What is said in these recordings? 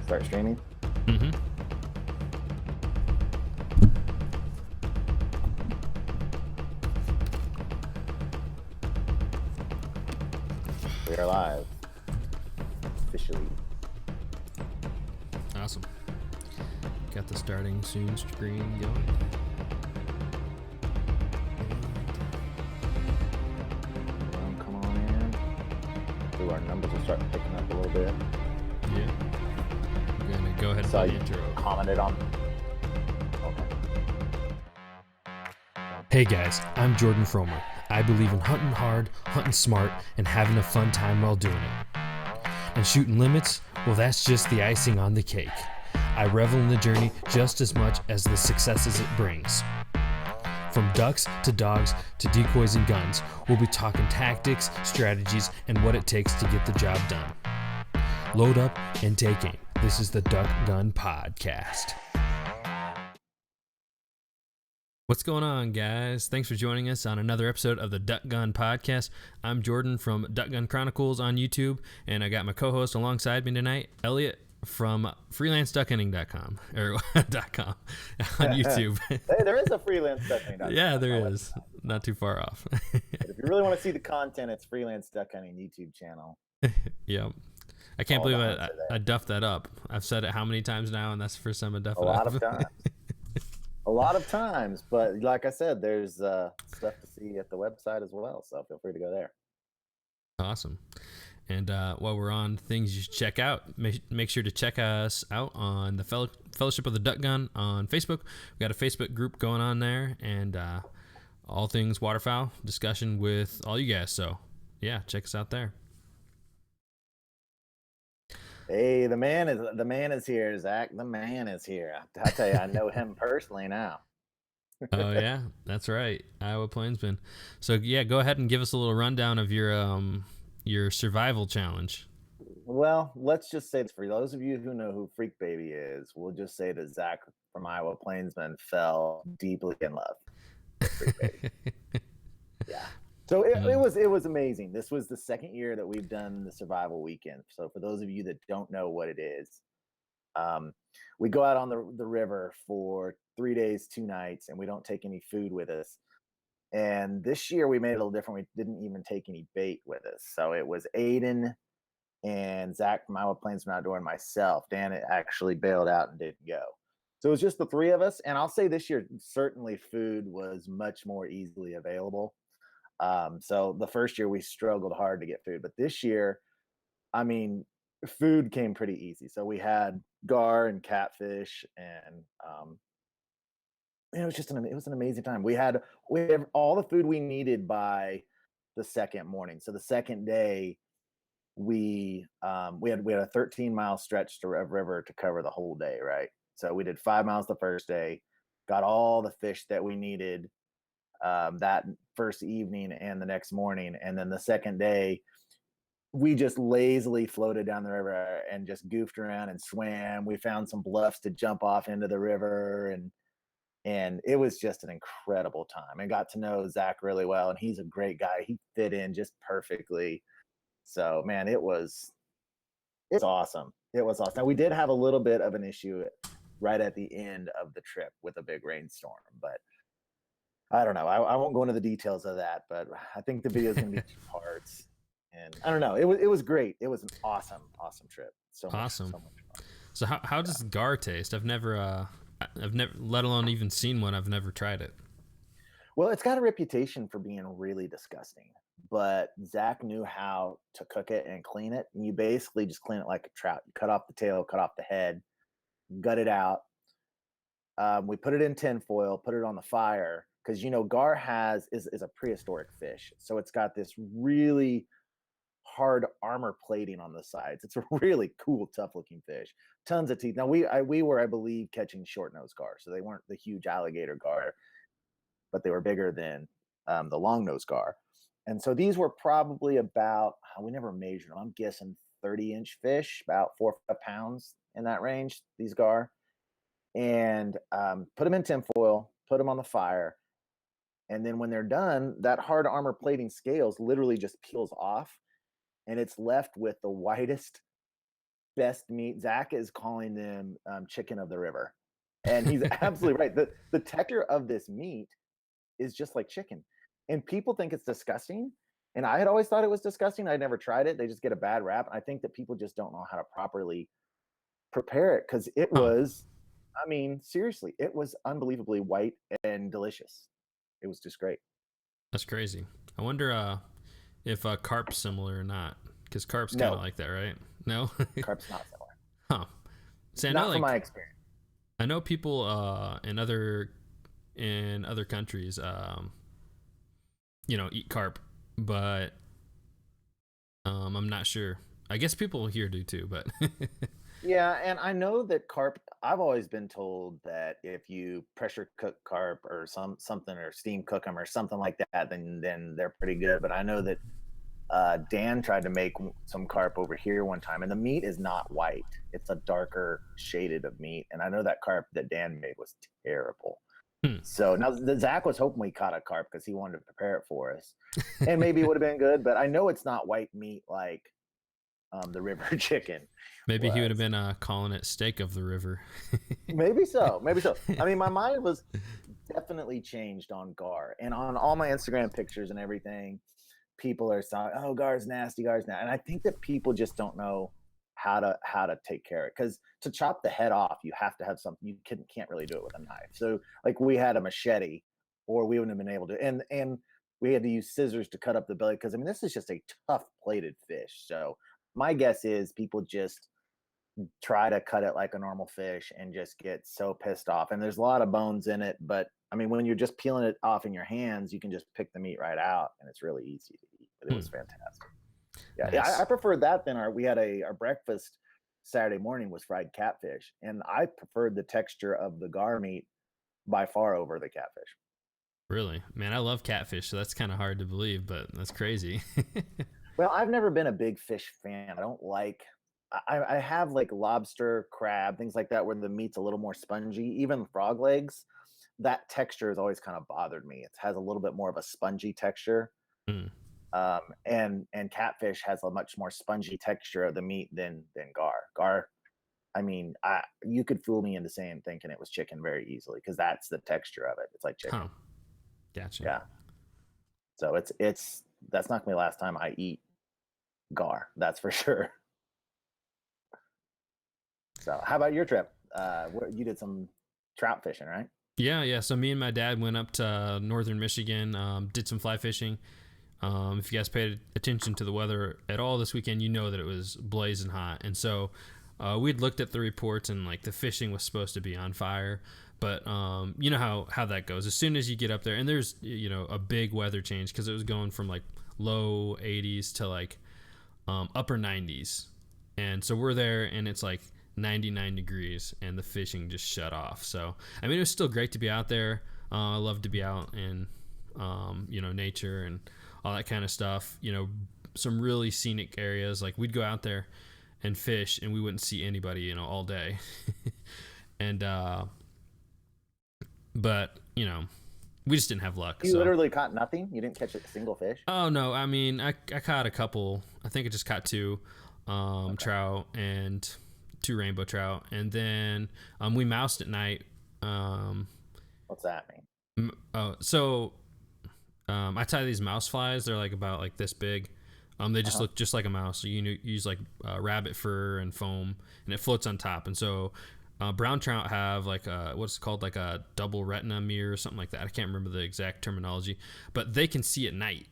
Start streaming. Mm-hmm. We are live. Officially. Awesome. Got the starting soon screen going. Come on in. Ooh, our numbers will start picking up a little bit. Yeah. I'm gonna go ahead and Saw play the you intro. commented on. Okay. Hey guys, I'm Jordan Fromer. I believe in hunting hard, hunting smart, and having a fun time while doing it. And shooting limits, well, that's just the icing on the cake. I revel in the journey just as much as the successes it brings. From ducks to dogs to decoys and guns, we'll be talking tactics, strategies, and what it takes to get the job done. Load up and take aim. This is the Duck Gun Podcast. What's going on, guys? Thanks for joining us on another episode of the Duck Gun Podcast. I'm Jordan from Duck Gun Chronicles on YouTube, and I got my co-host alongside me tonight, Elliott from freelancedduckhunting.com or .com on YouTube. Hey, there is a freelance duck hunting. Yeah, there is. Not too far off. But if you really want to see the content, it's Freelance Duck Hunting YouTube channel. Yep. I can't All believe the hunts are there. I duffed that up. I've said it how many times now, and that's the first time I duffed A it lot up. of times. A lot of times, but like I said, there's stuff to see at the website as well, so feel free to go there. Awesome. And while we're on things you should check out, make sure to check us out on the Fellowship of the Duck Gun on Facebook. We've got a Facebook group going on there, and all things waterfowl discussion with all you guys. So, yeah, check us out there. Hey, the man is here, Zach. The man is here. I'll tell you, I know him personally now. Oh yeah, that's right, Iowa Plainsman. So yeah, go ahead and give us a little rundown of your survival challenge. Well, let's just say this for those of you who know who Freak Baby is, we'll just say that Zach from Iowa Plainsman fell deeply in love with Freak Baby. Yeah. So it was amazing. This was the second year that we've done the survival weekend. So for those of you that don't know what it is, we go out on the river for 3 days, 2 nights, and we don't take any food with us. And this year we made it a little different. We didn't even take any bait with us. So it was Aiden and Zach from Iowa Plainsman Outdoor and myself. Dan actually bailed out and didn't go. So it was just the three of us. And I'll say this year, certainly food was much more easily available. So the first year we struggled hard to get food, but this year, I mean, food came pretty easy. So we had gar and catfish, and it was an amazing time. We had all the food we needed by the second morning. So the second day, we had a 13-mile stretch to river to cover the whole day, right? So we did 5 miles the first day, got all the fish that we needed that first evening and the next morning. And then the second day, we just lazily floated down the river and just goofed around and swam. We found some bluffs to jump off into the river, and it was just an incredible time. And got to know Zach really well, and he's a great guy. He fit in just perfectly. So man, it's awesome. It was awesome. Now we did have a little bit of an issue right at the end of the trip with a big rainstorm, but I don't know. I won't go into the details of that, but I think the video is going to be 2 parts. And I don't know. It was great. It was an awesome trip. So much fun. So how does gar taste? I've never, let alone even seen one. I've never tried it. Well, it's got a reputation for being really disgusting, but Zach knew how to cook it and clean it. And you basically just clean it like a trout. You cut off the tail, cut off the head, gut it out. We put it in tinfoil, put it on the fire, because gar is a prehistoric fish, so it's got this really hard armor plating on the sides. It's a really cool, tough looking fish. Tons of teeth. Now we were, I believe, catching short-nosed gar, so they weren't the huge alligator gar, but they were bigger than the long-nosed gar. And so these were probably about, we never measured them, I'm guessing 30-inch fish, about 4 or 5 pounds in that range, these gar. And put them in tinfoil, put them on the fire. And then when they're done, that hard armor plating scales literally just peels off, and it's left with the whitest best meat. Zach is calling them chicken of the river. And he's absolutely right. The texture of this meat is just like chicken. And people think it's disgusting. And I had always thought it was disgusting. I'd never tried it. They just get a bad rap. I think that people just don't know how to properly prepare it, because it Huh. was, I mean, seriously, it was unbelievably white and delicious. It was just great. That's crazy. I wonder if carp's similar or not, because carp's kind of No, like that, right? No. carp's not similar. Huh. See, I know Not from my like experience. I know people in other countries eat carp, but I'm not sure. I guess people here do too, but Yeah, and I know that carp, I've always been told that if you pressure cook carp or something, or steam cook them or something like that, then they're pretty good. But I know that Dan tried to make some carp over here one time, and the meat is not white. It's a darker shaded of meat. And I know that carp that Dan made was terrible. hmm, So now Zach was hoping we caught a carp because he wanted to prepare it for us. And maybe it would have been good, but I know it's not white meat like the river chicken maybe he would have was. been calling it steak of the river. Maybe so. Maybe so. I mean, my mind was definitely changed on Gar, and on all my Instagram pictures and everything, people are saying, "Oh, Gar's nasty, Gar's nasty," and I think that people just don't know how to take care of it. Because to chop the head off, you have to have something. You can't really do it with a knife. So, like, we had a machete, or we wouldn't have been able to. And we had to use scissors to cut up the belly, because I mean, this is just a tough plated fish. So my guess is people just try to cut it like a normal fish and just get so pissed off. And there's a lot of bones in it, but I mean, when you're just peeling it off in your hands, you can just pick the meat right out, and it's really easy to eat. But it was Hmm, fantastic. Yeah, I nice. preferred that than we had our breakfast Saturday morning was fried catfish, and I preferred the texture of the gar meat by far over the catfish. Really, man, I love catfish, so that's kind of hard to believe, but that's crazy. Well, I've never been a big fish fan. I don't like. I have like lobster, crab, things like that, where the meat's a little more spongy. Even frog legs, that texture has always kind of bothered me. It has a little bit more of a spongy texture, Hmm, and catfish has a much more spongy texture of the meat than gar. Gar, I mean, you could fool me into saying thinking it was chicken very easily, because that's the texture of it. It's like chicken. huh. Gotcha. Yeah. So it's that's not gonna be the last time I eat gar. That's for sure. So, how about your trip? You did some trout fishing, right? Yeah, yeah. So me and my dad went up to northern Michigan, did some fly fishing. If you guys paid attention to the weather at all this weekend, you know that it was blazing hot. And so we'd looked at the reports, and like the fishing was supposed to be on fire. But you know how that goes. As soon as you get up there, and there's a big weather change, because it was going from like low 80s to like upper 90s. And so we're there, and it's like 99 degrees, and the fishing just shut off. So I mean, it was still great to be out there. I love to be out in nature and all that kind of stuff. Some really scenic areas. Like, we'd go out there and fish, and we wouldn't see anybody all day. And but we just didn't have luck. You So literally caught nothing. You didn't catch a single fish. oh no, I mean, I caught a couple. I think I just caught two Okay. trout and two rainbow trout, and then we moused at night. What's that mean? So I tie these mouse flies. They're like about like this big. They Uh just huh. look just like a mouse. So you use like rabbit fur and foam, and it floats on top. And so brown trout have like what's called like a double retina mirror or something like that. I can't remember the exact terminology, but they can see at night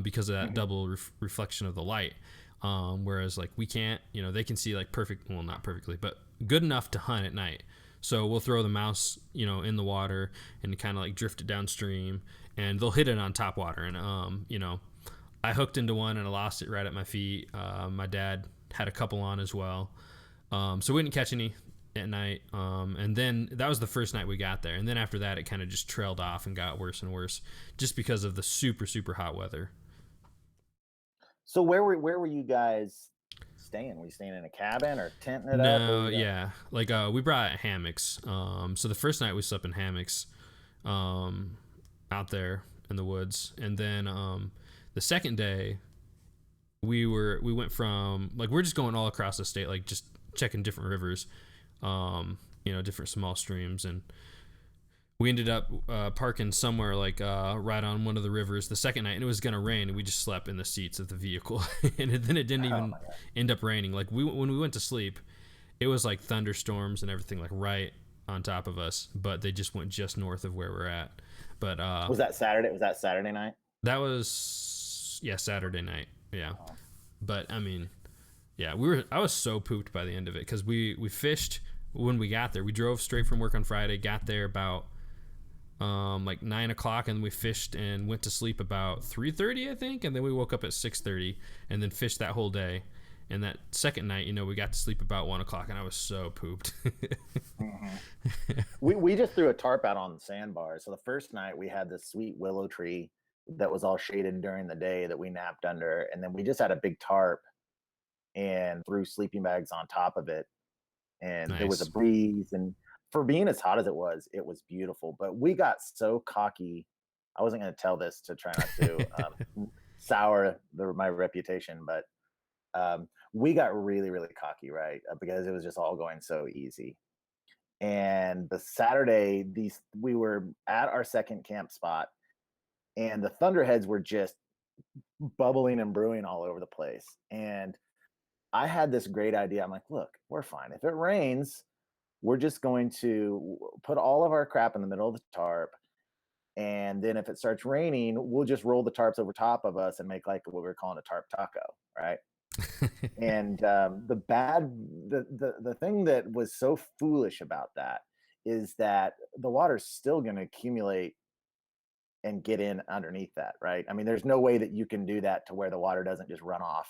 because of that Hmm. double reflection of the light. Whereas like we can't. They can see like perfect. Well, not perfectly, but good enough to hunt at night. So we'll throw the mouse, in the water and kind of like drift it downstream, and they'll hit it on top water. And I hooked into one and I lost it right at my feet. My dad had a couple on as well, so we didn't catch any at night. And then that was the first night we got there, and then after that, it kind of just trailed off and got worse and worse, just because of the super super hot weather. So where were you guys staying? Were you staying in a cabin or tenting it up? Where were No, you guys? yeah, like we brought hammocks. So the first night we slept in hammocks, um, out there in the woods, and then the second day we went from like, we're just going all across the state, like just checking different rivers, different small streams. And we ended up parking somewhere like right on one of the rivers the second night, and it was gonna rain, and we just slept in the seats of the vehicle. And then it didn't even end up raining. Like when we went to sleep, it was like thunderstorms and everything like right on top of us, but they just went just north of where we're at. But was that Saturday? Was that Saturday night? That was Saturday night. Yeah. Oh. But I mean, yeah, I was so pooped by the end of it, because we fished when we got there. We drove straight from work on Friday, got there about like 9 o'clock, and we fished and went to sleep about 3:30, I think, and then we woke up at 6:30 and then fished that whole day. And that second night, we got to sleep about 1 o'clock, and I was so pooped. Mm-hmm. we just threw a tarp out on the sandbars. So the first night we had this sweet willow tree that was all shaded during the day that we napped under, and then we just had a big tarp and threw sleeping bags on top of it. And There was a breeze, and for being as hot as it was beautiful. But we got so cocky. I wasn't going to tell this to try not to sour my reputation, but we got really, really cocky, right? Because it was just all going so easy. And the Saturday, we were at our second camp spot, and the thunderheads were just bubbling and brewing all over the place. And I had this great idea. I'm like, look, we're fine. If it rains, we're just going to put all of our crap in the middle of the tarp. And then if it starts raining, we'll just roll the tarps over top of us and make like what we're calling a tarp taco, right? And the thing that was so foolish about that is that the water's still going to accumulate and get in underneath that, right? I mean, there's no way that you can do that to where the water doesn't just run off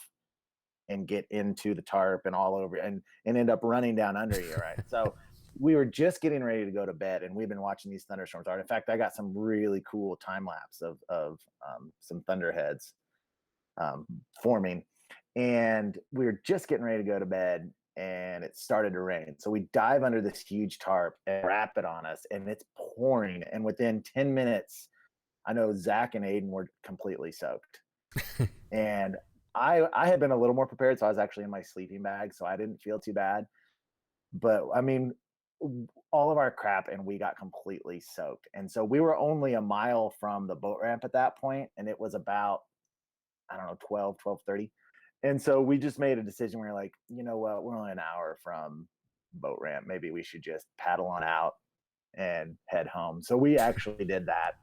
and get into the tarp and all over and end up running down under you, right? So we were just getting ready to go to bed, and we've been watching these thunderstorms. In fact, I got some really cool time lapse of some thunderheads forming, and we were just getting ready to go to bed, and it started to rain. So we dive under this huge tarp and wrap it on us, and it's pouring. And within 10 minutes, I know Zach and Aiden were completely soaked. And I had been a little more prepared, so I was actually in my sleeping bag, so I didn't feel too bad. But I mean, all of our crap, and we got completely soaked. And so we were only a mile from the boat ramp at that point, and it was about, I don't know, 12:30. And so we just made a decision. We were like, you know what, we're only an hour from boat ramp. Maybe we should just paddle on out and head home. So we actually did that.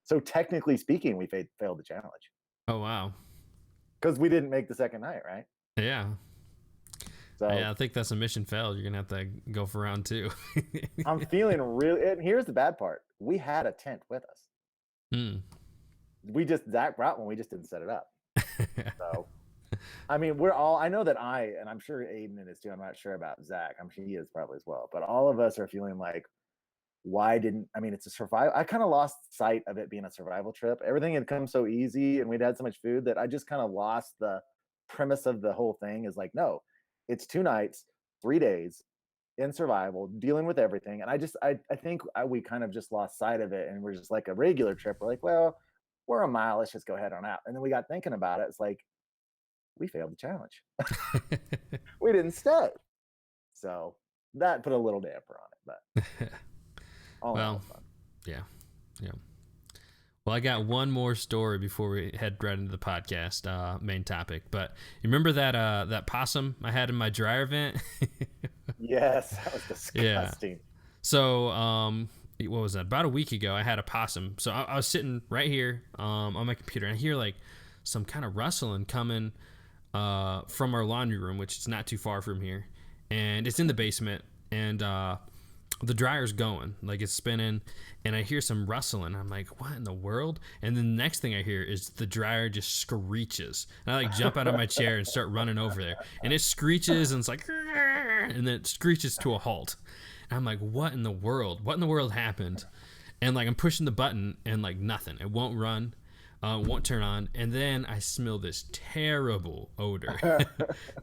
So technically speaking, we failed the challenge. Oh, wow. Because we didn't make the second night, right? Yeah. So yeah, I think that's a mission failed. You're going to have to go for round 2. I'm feeling really, and here's the bad part. We had a tent with us. Zach brought one, we just didn't set it up. So, I mean, I know that and I'm sure Aiden is too, I'm not sure about Zach. I'm sure he is probably as well. But all of us are feeling like, it's a survival. I kind of lost sight of it being a survival trip. Everything had come so easy, and we'd had so much food that I just kind of lost the premise of the whole thing. Is like, no, it's 2 nights, 3 days in survival, dealing with everything. And I think we kind of just lost sight of it, and we're just like a regular trip. We're like, well, we're a mile, let's just go head on out. And then we got thinking about it. It's like, we failed the challenge. We didn't stay. So that put a little damper on it, but well, yeah. Well, I got one more story before we head right into the podcast main topic. But you remember that possum I had in my dryer vent? Yes, that was disgusting. Yeah. So, what was that? About a week ago, I had a possum. So I was sitting right here on my computer, and I hear like some kind of rustling coming from our laundry room, which is not too far from here, and it's in the basement, and the dryer's going, like it's spinning, and I hear some rustling. I'm like, what in the world? And then the next thing I hear is the dryer just screeches, and I like jump out of my chair and start running over there, and it screeches, and it's like, and then it screeches to a halt. And I'm like, what in the world happened? And like I'm pushing the button, and like nothing, it won't run, won't turn on. And then I smell this terrible odor,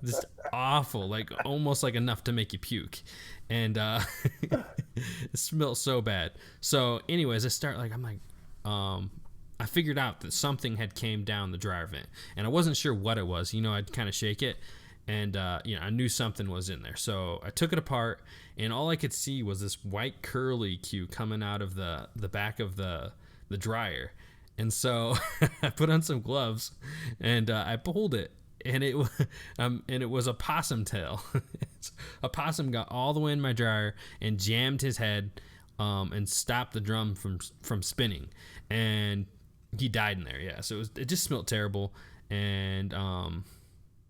this awful, like almost like enough to make you puke. And it smells so bad. So anyways, I'm like, I figured out that something had came down the dryer vent, and I wasn't sure what it was. I'd kind of shake it, and I knew something was in there. So I took it apart, and all I could see was this white curly Q coming out of the back of the dryer. And so I put on some gloves, and I pulled it, and it was a possum tail. A possum got all the way in my dryer and jammed his head, and stopped the drum from spinning, and he died in there. Yeah, so it just smelled terrible, and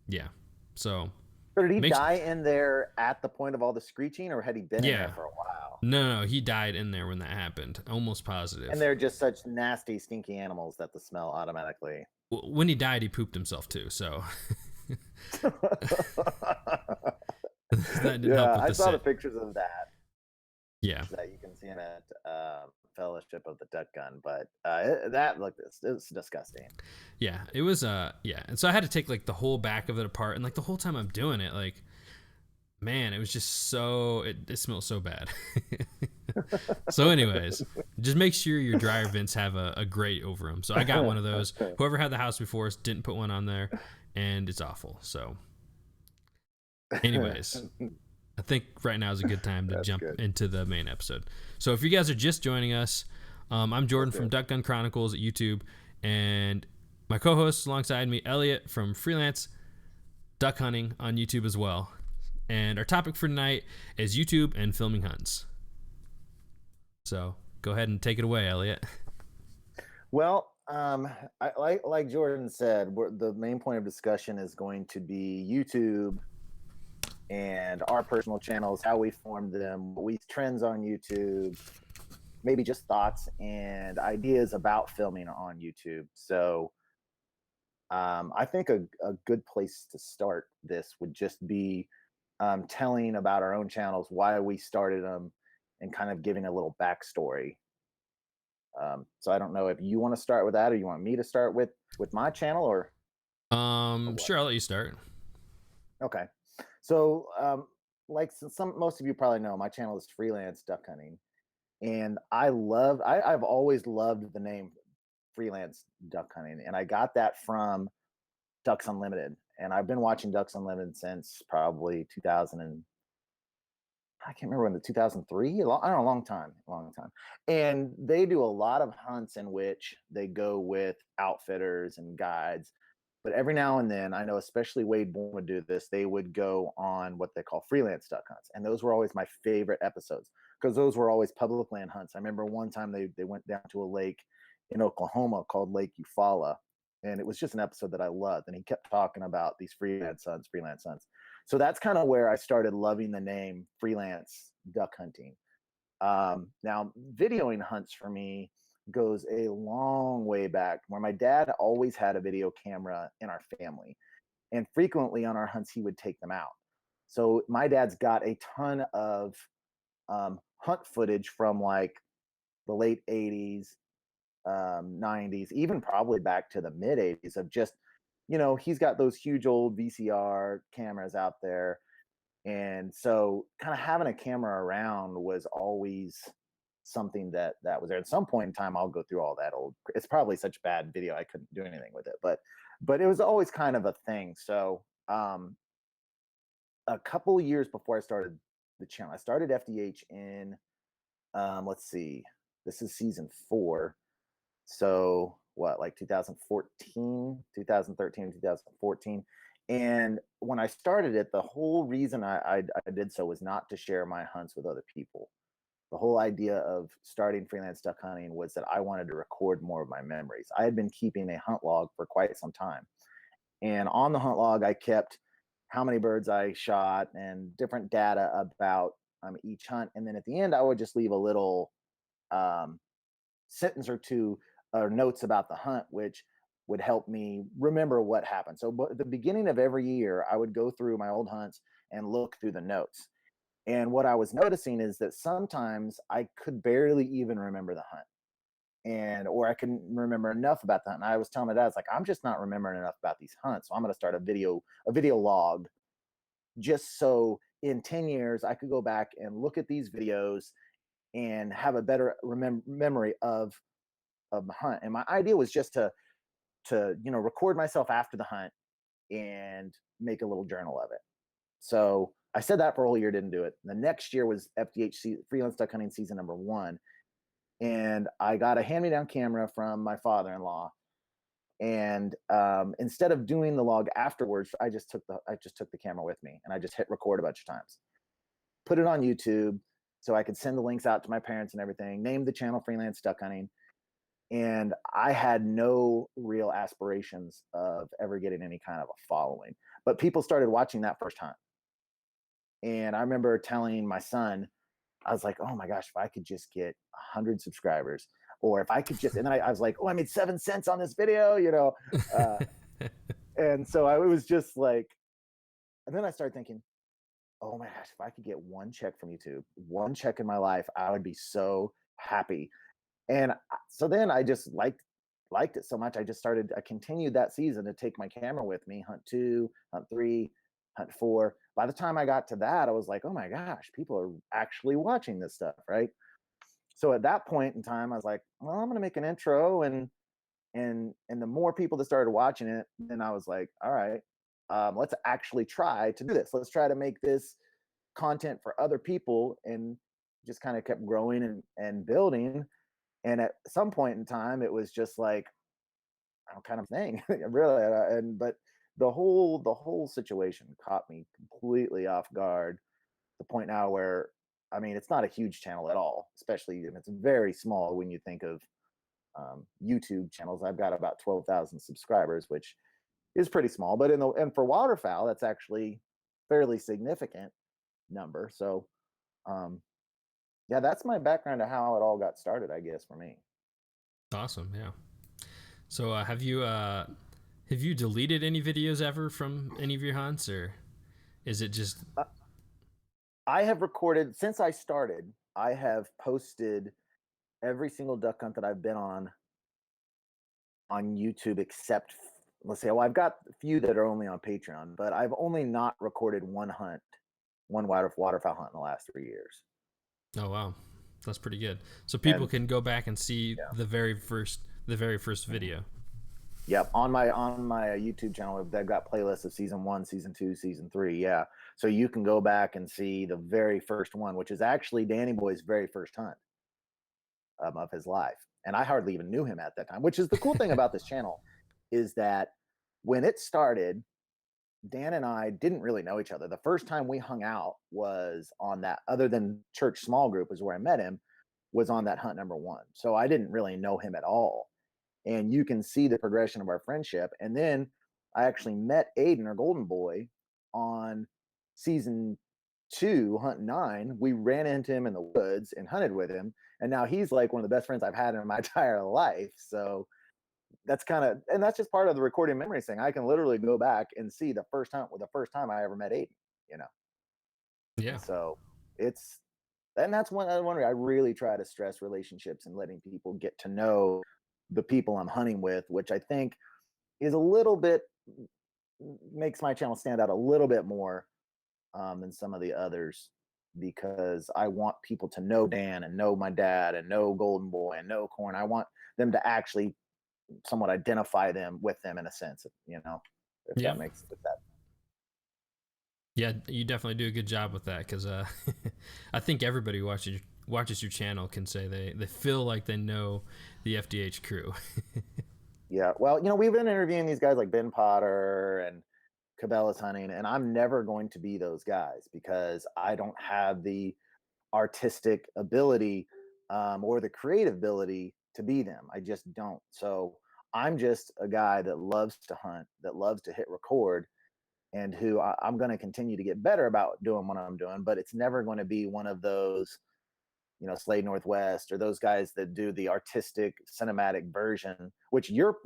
yeah. So So did he die in there at the point of all the screeching, or had he been in there for a while? No, he died in there when that happened. Almost positive. And they're just such nasty, stinky animals that the smell automatically. When he died, he pooped himself too. So that didn't help with I saw the pictures of that. Yeah, that you can see in it. Fellowship of the Duck Gun, but that looked it's disgusting. Yeah, it was and so I had to take like the whole back of it apart, and like the whole time I'm doing it, like, man, it was just so it smells so bad. So anyways, just make sure your dryer vents have a grate over them. So I got one of those. Whoever had the house before us didn't put one on there, and it's awful. So anyways, I think right now is a good time to jump into the main episode. So if you guys are just joining us, I'm Jordan from Duck Gun Chronicles at YouTube, and my co-host alongside me, Elliott from Freelance Duck Hunting on YouTube as well. And our topic for tonight is YouTube and filming hunts. So go ahead and take it away, Elliott. Well, like Jordan said, the main point of discussion is going to be YouTube and our personal channels, how we formed them, trends on YouTube, maybe just thoughts and ideas about filming on YouTube. So I think a good place to start this would just be telling about our own channels, why we started them, and kind of giving a little backstory. So I don't know if you want to start with that, or you want me to start with my channel, or sure, I'll let you start. Okay. So like most of you probably know, my channel is Freelance Duck Hunting, and I've always loved the name Freelance Duck Hunting, and I got that from Ducks Unlimited, and I've been watching Ducks Unlimited since probably 2000 and I can't remember when, the 2003, I don't know, a long time. And they do a lot of hunts in which they go with outfitters and guides. But every now and then, I know especially Wade Bourne would do this, they would go on what they call freelance duck hunts. And those were always my favorite episodes, because those were always public land hunts. I remember one time they went down to a lake in Oklahoma called Lake Eufaula. And it was just an episode that I loved. And he kept talking about these freelance hunts. So that's kind of where I started loving the name Freelance Duck Hunting. Now, videoing hunts for me goes a long way back, where my dad always had a video camera in our family, and frequently on our hunts he would take them out. So my dad's got a ton of hunt footage from like the late 80s, 90s, even probably back to the mid 80s, of just, he's got those huge old VCR cameras out there. And so kind of having a camera around was always something that was there. At some point in time, I'll go through all that old, it's probably such bad video I couldn't do anything with it, but it was always kind of a thing. So a couple of years before I started the channel, I started FDH in let's see, this is season 4. So what, like 2013, 2014. And when I started it, the whole reason I did so was not to share my hunts with other people. The whole idea of starting Freelance Duck Hunting was that I wanted to record more of my memories. I had been keeping a hunt log for quite some time. And on the hunt log, I kept how many birds I shot and different data about each hunt. And then at the end, I would just leave a little sentence or two, or notes about the hunt, which would help me remember what happened. So at the beginning of every year, I would go through my old hunts and look through the notes. And what I was noticing is that sometimes I could barely even remember the hunt, or I couldn't remember enough about the hunt. And I was telling my dad, I was like, I'm just not remembering enough about these hunts. So I'm going to start a video log, just so in 10 years I could go back and look at these videos and have a better memory of of the hunt. And my idea was just to record myself after the hunt and make a little journal of it. So I said that for a whole year, didn't do it. The next year was FDH Freelance Duck Hunting season number 1, and I got a hand-me-down camera from my father-in-law. And instead of doing the log afterwards, I just took the camera with me, and I just hit record a bunch of times, put it on YouTube, so I could send the links out to my parents and everything. Named the channel Freelance Duck Hunting, and I had no real aspirations of ever getting any kind of a following. But people started watching that first hunt, and I remember telling my son, I was like, oh my gosh, if I could just get 100 subscribers, or if I could just, and then I was like, oh, I made 7 cents on this video, and so I was just like, and then I started thinking, oh my gosh, if I could get one check from YouTube, one check in my life, I would be so happy. And so then I just liked it so much. I continued that season to take my camera with me, hunt 2, hunt 3, hunt 4. By the time I got to that, I was like, oh my gosh, people are actually watching this stuff, right? So at that point in time, I was like, well, I'm going to make an intro, and the more people that started watching it, then I was like, all right, let's actually try to do this. Let's try to make this content for other people, and just kind of kept growing and building. And at some point in time, it was just like, kind of thing, really. But the whole situation caught me completely off guard. The point now where, I mean, it's not a huge channel at all, especially, and it's very small when you think of YouTube channels. I've got about 12,000 subscribers, which is pretty small, but and for waterfowl, that's actually fairly significant number. So, yeah, that's my background to how it all got started, I guess, for me. Awesome. Yeah. So have you deleted any videos ever from any of your hunts, or is it just? I have recorded since I started. I have posted every single duck hunt that I've been on YouTube, except, let's say, well, I've got a few that are only on Patreon, but I've only not recorded one waterfowl hunt in the last 3 years. Oh wow, that's pretty good. So people And can go back and see yeah, the very first video. yep, on my YouTube channel, they've got playlists of season 1, season 2, season 3. Yeah, so you can go back and see the very first one, which is actually Danny Boy's very first hunt of his life. And I hardly even knew him at that time, which is the cool thing about this channel, is that when it started, Dan and I didn't really know each other. The first time we hung out was on that, other than church small group is where I met him, was on that hunt number 1. So I didn't really know him at all. And you can see the progression of our friendship. And then I actually met Aiden, our golden boy, on season 2, hunt 9. We ran into him in the woods and hunted with him. And now he's like one of the best friends I've had in my entire life. So and that's just part of the recording memory thing. I can literally go back and see the first time I ever met Aiden. Yeah. And so that's one way I really try to stress relationships and letting people get to know the people I'm hunting with, which I think is a little bit, makes my channel stand out a little bit more than some of the others, because I want people to know Dan and know my dad and know Golden Boy and know Corn. I want them to actually somewhat identify them with them in a sense, if Yeah. that makes if that. Yeah, you definitely do a good job with that, because I think everybody watches your channel can say they feel like they know the FDH crew. Yeah, well, we've been interviewing these guys like Ben Potter and Cabela's Hunting, and I'm never going to be those guys because I don't have the artistic ability or the creative ability to be them. I just don't. So I'm just a guy that loves to hunt, that loves to hit record, and who I'm going to continue to get better about doing what I'm doing. But it's never going to be one of those, Slade Northwest or those guys that do the artistic cinematic version, which you're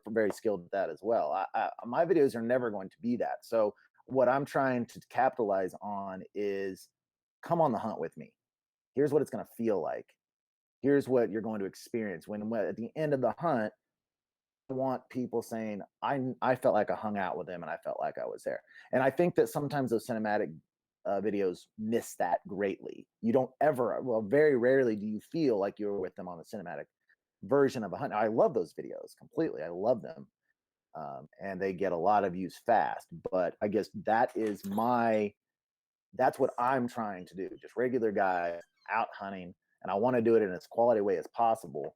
very skilled at that as well. My videos are never going to be that. So what I'm trying to capitalize on is, come on the hunt with me. Here's what it's going to feel like. Here's what you're going to experience when at the end of the hunt. I want people saying, I felt like I hung out with them and I felt like I was there. And I think that sometimes those cinematic videos miss that greatly. You don't ever, well, very rarely do you feel like you were with them on the cinematic version of a hunt. I love those videos completely. I love them. And they get a lot of views fast, but I guess that's what I'm trying to do. Just regular guy out hunting, and I want to do it in as quality way as possible,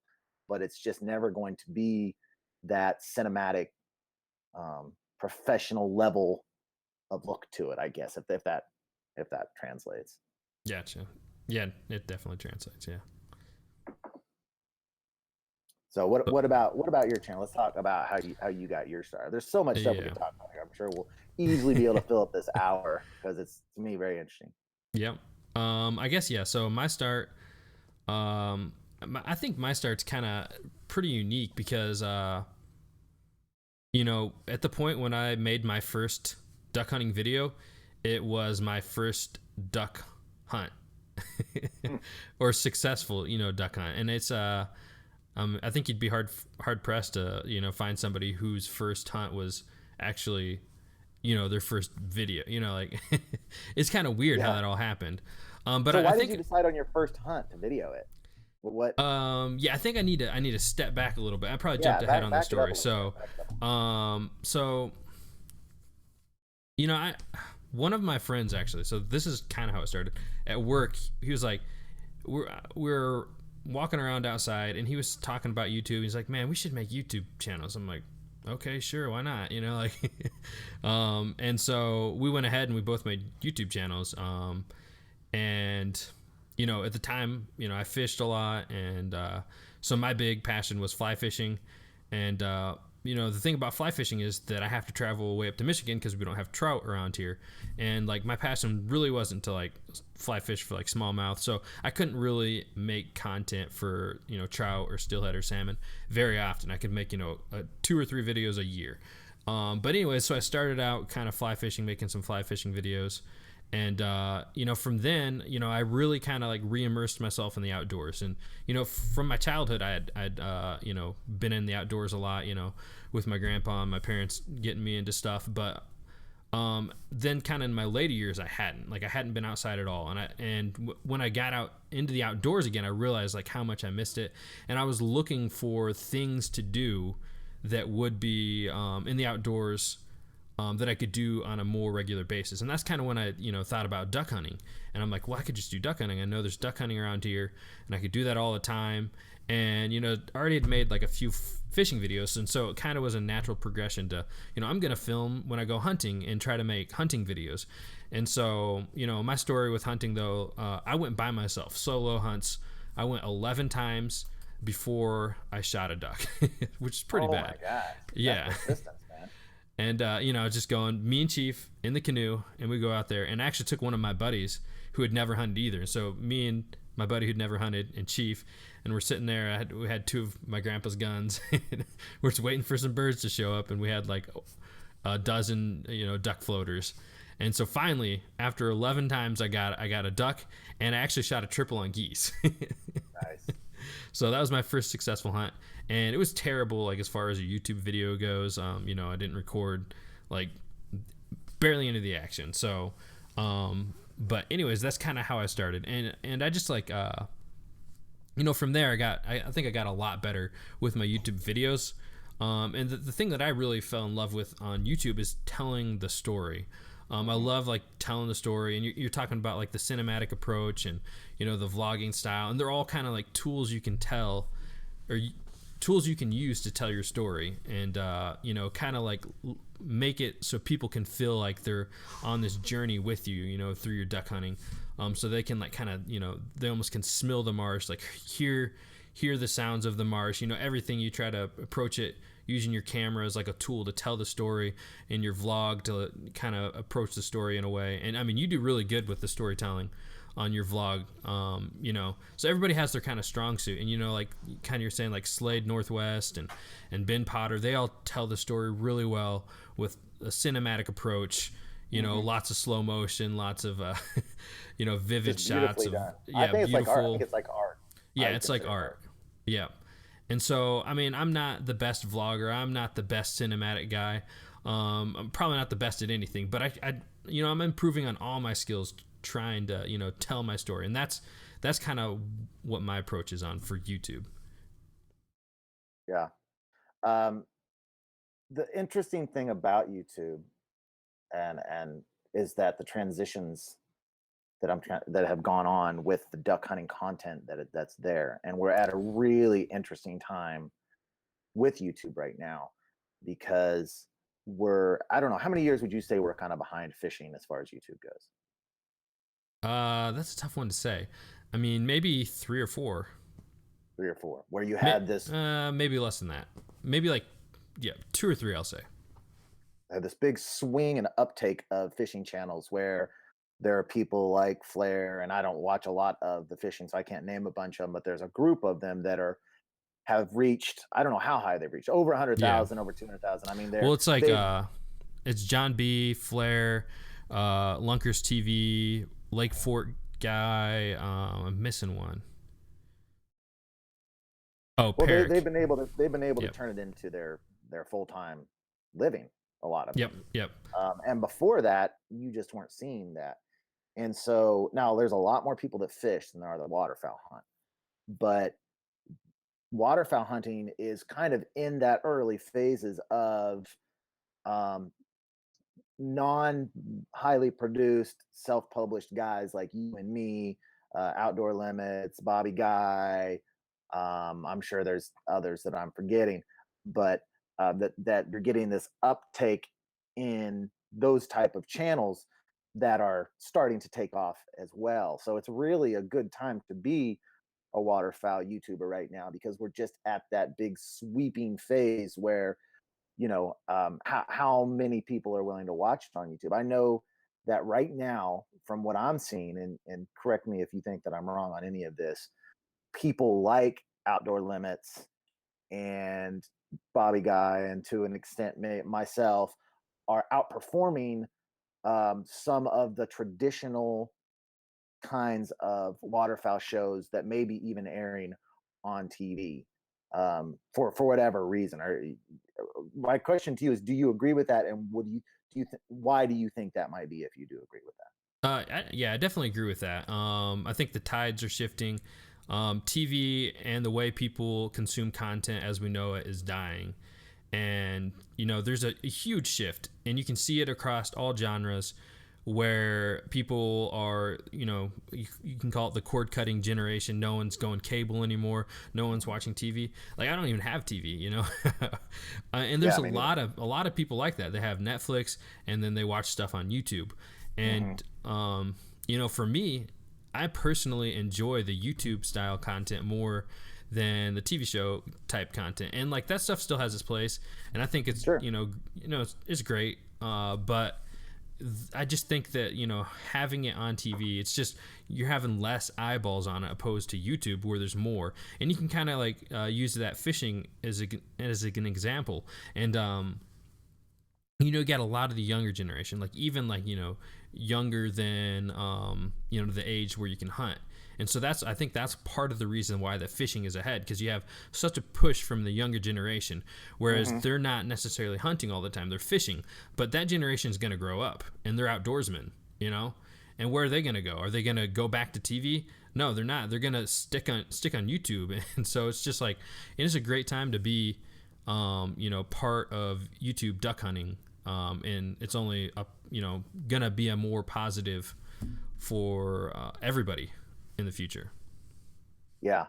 but it's just never going to be that cinematic, professional level of look to it, I guess, if that translates. Gotcha. Yeah, it definitely translates. Yeah. So what about your channel? Let's talk about how you got your start. There's so much stuff we Yeah. can talk about here. I'm sure we'll easily be able to fill up this hour because it's, to me, very interesting. Yep. I guess, yeah. So my start, I think my start's kind of pretty unique because, you know, at the point when I made my first duck hunting video, it was my first duck hunt or successful, you know, duck hunt. And it's, I think you'd be hard pressed to, you know, find somebody whose first hunt was actually, you know, their first video, you know, like it's kind of weird how that all happened. But so why I think, did you decide on your first hunt to video it? What? Yeah, I think I need to step back a little bit. I probably jumped ahead on the story. So, you know, one of my friends actually, so this is kind of how it started at work. He was like, we're walking around outside and he was talking about YouTube. He's like, man, we should make YouTube channels. I'm like, okay, sure, why not? You know, like, and so we went ahead and we both made YouTube channels. And, you know, at the time, you know, I fished a lot. And, so my big passion was fly fishing. And, you know, the thing about fly fishing is that I have to travel way up to Michigan because we don't have trout around here. And like my passion really wasn't to like fly fish for like smallmouth. So I couldn't really make content for, you know, trout or steelhead or salmon very often. I could make, you know, 2 or 3 videos a year. But anyway, so I started out kind of fly fishing, making some fly fishing videos. And, you know, from then, you know, I really kind of like re-immersed myself in the outdoors. And, you know, from my childhood, I'd you know, been in the outdoors a lot, you know, with my grandpa and my parents getting me into stuff. But then kind of in my later years, I hadn't been outside at all. And when I got out into the outdoors again, I realized like how much I missed it. And I was looking for things to do that would be in the outdoors, that I could do on a more regular basis. And that's kind of when I, you know, thought about duck hunting. And I'm like, well, I could just do duck hunting. I know there's duck hunting around here and I could do that all the time. And, you know, I already had made like a few fishing videos. And so it kind of was a natural progression to, you know, I'm going to film when I go hunting and try to make hunting videos. And so, you know, my story with hunting though, I went by myself, solo hunts. I went 11 times before I shot a duck, which is pretty bad. Oh my God. Yeah. And, you know, just going, me and Chief in the canoe, and we go out there, and I actually took one of my buddies who had never hunted either. So me and my buddy who'd never hunted and Chief, and we're sitting there. We had 2 of my grandpa's guns. We're just waiting for some birds to show up, and we had like a dozen, you know, duck floaters. And so finally, after 11 times, I got a duck, and I actually shot a triple on geese. Nice. So that was my first successful hunt, and it was terrible, like as far as a YouTube video goes. You know, I didn't record like barely any of the action. So, but anyways, that's kind of how I started, and I just like, you know, from there I think I got a lot better with my YouTube videos. And the thing that I really fell in love with on YouTube is telling the story. I love like telling the story, and you're talking about like the cinematic approach and, you know, the vlogging style, and they're all kind of like tools you can tell, or tools you can use to tell your story, and you know, kind of like make it so people can feel like they're on this journey with you, you know, through your duck hunting, so they can like kind of, you know, they almost can smell the marsh, like hear the sounds of the marsh, you know, everything. You try to approach it using your camera as like a tool to tell the story, in your vlog to kind of approach the story in a way. And I mean, you do really good with the storytelling on your vlog, you know, so everybody has their kind of strong suit. And, you know, like kind of you're saying like Slade Northwest and Ben Potter, they all tell the story really well with a cinematic approach, you know, lots of slow motion, lots of, you know, vivid shots of, I think it's like art. I think it's like art. Yeah, it's like art. Yeah. And so, I mean, I'm not the best vlogger. I'm not the best cinematic guy. I'm probably not the best at anything, but I you know, I'm improving on all my skills, trying to, you know, tell my story. And that's kind of what my approach is on for YouTube. Yeah. Um, the interesting thing about YouTube and is that the transitions that have gone on with the duck hunting content that's there, and we're at a really interesting time with YouTube right now because we're I don't know how many years would you say we're kind of behind fishing as far as YouTube goes? That's a tough one to say. I mean, maybe 3 or 4. 3 or 4, where you had this Maybe less than that. Maybe like, yeah, 2 or 3. I'll say. big swing and uptake of fishing channels where there are people like Flair, and I don't watch a lot of the fishing, so I can't name a bunch of them, but there's a group of them that are have reached, I don't know how high they've reached, over Yeah. 100,000, over 200,000. I mean, Well, it's like they've it's John B, Flair, Lunkers TV, Lake Fort guy. I'm missing one. Oh, well, Perrick. they've been able to Yep. turn it into their full time living. A lot of Yep. them, Yep. and before that, you just weren't seeing that. And so now there's a lot more people that fish than there are that waterfowl hunt. But waterfowl hunting is kind of in that early phases of um, non highly produced, self published guys like you and me, Outdoor Limits, Bobby Guy. I'm sure there's others that I'm forgetting, but that you're getting this uptake in those type of channels that are starting to take off as well. So it's really a good time to be a waterfowl YouTuber right now because we're just at that big sweeping phase where how many people are willing to watch it on YouTube. I know that right now, from what I'm seeing, and correct me if you think that I'm wrong on any of this, people like Outdoor Limits and Bobby Guy, and to an extent myself, are outperforming some of the traditional kinds of waterfowl shows that may be even airing on TV for whatever reason. My question to you is: do you agree with that? And would you why do you think that might be if you do agree with that? Yeah, I definitely agree with that. I think the tides are shifting. TV and the way people consume content as we know it is dying. And, there's a huge shift, and you can see it across all genres where people are, you can call it the cord cutting generation. No one's going cable anymore. No one's watching TV. Like, I don't even have TV. And there's Yeah, a me neither. lot of people like that. They have Netflix and then they watch stuff on YouTube. Hmm. And, for me, I personally enjoy the YouTube style content more than the TV show type content, and like that stuff still has its place, and I think it's Sure. it's great. But I just think that having it on TV, it's just you're having less eyeballs on it opposed to YouTube where there's more, and you can kind of like use that fishing as an example, and you get a lot of the younger generation, like even like younger than the age where you can hunt. And so I think that's part of the reason why the fishing is ahead, because you have such a push from the younger generation, whereas Hmm. they're not necessarily hunting all the time, they're fishing. But that generation is going to grow up and they're outdoorsmen, and where are they going to go? Are they going to go back to TV? No, they're not. They're going to stick on YouTube. And so it's just like it is a great time to be part of YouTube duck hunting, and it's only gonna be a more positive for everybody in the future. Yeah.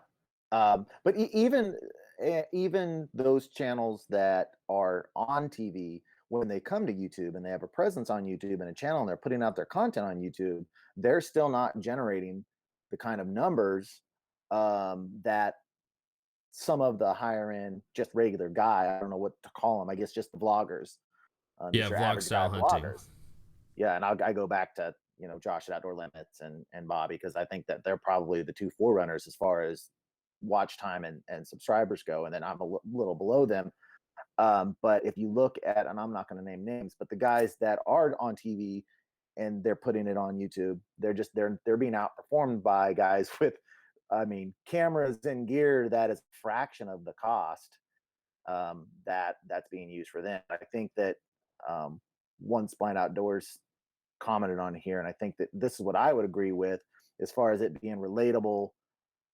But even those channels that are on TV, when they come to YouTube and they have a presence on YouTube and a channel and they're putting out their content on YouTube, they're still not generating the kind of numbers that some of the higher end, just regular guy, I don't know what to call them, I guess just the vloggers, Yeah, just your vlog average guy style hunting. vloggers. Yeah, and I go back to Josh at Outdoor Limits and Bobby because I think that they're probably the two forerunners as far as watch time and subscribers go, and then I'm a little below them. But if you look at, and I'm not going to name names, but the guys that are on TV and they're putting it on YouTube, they're being outperformed by guys with, I mean, cameras and gear that is a fraction of the cost that's being used for them. I think that One Spline Outdoors commented on here, and I think that this is what I would agree with as far as it being relatable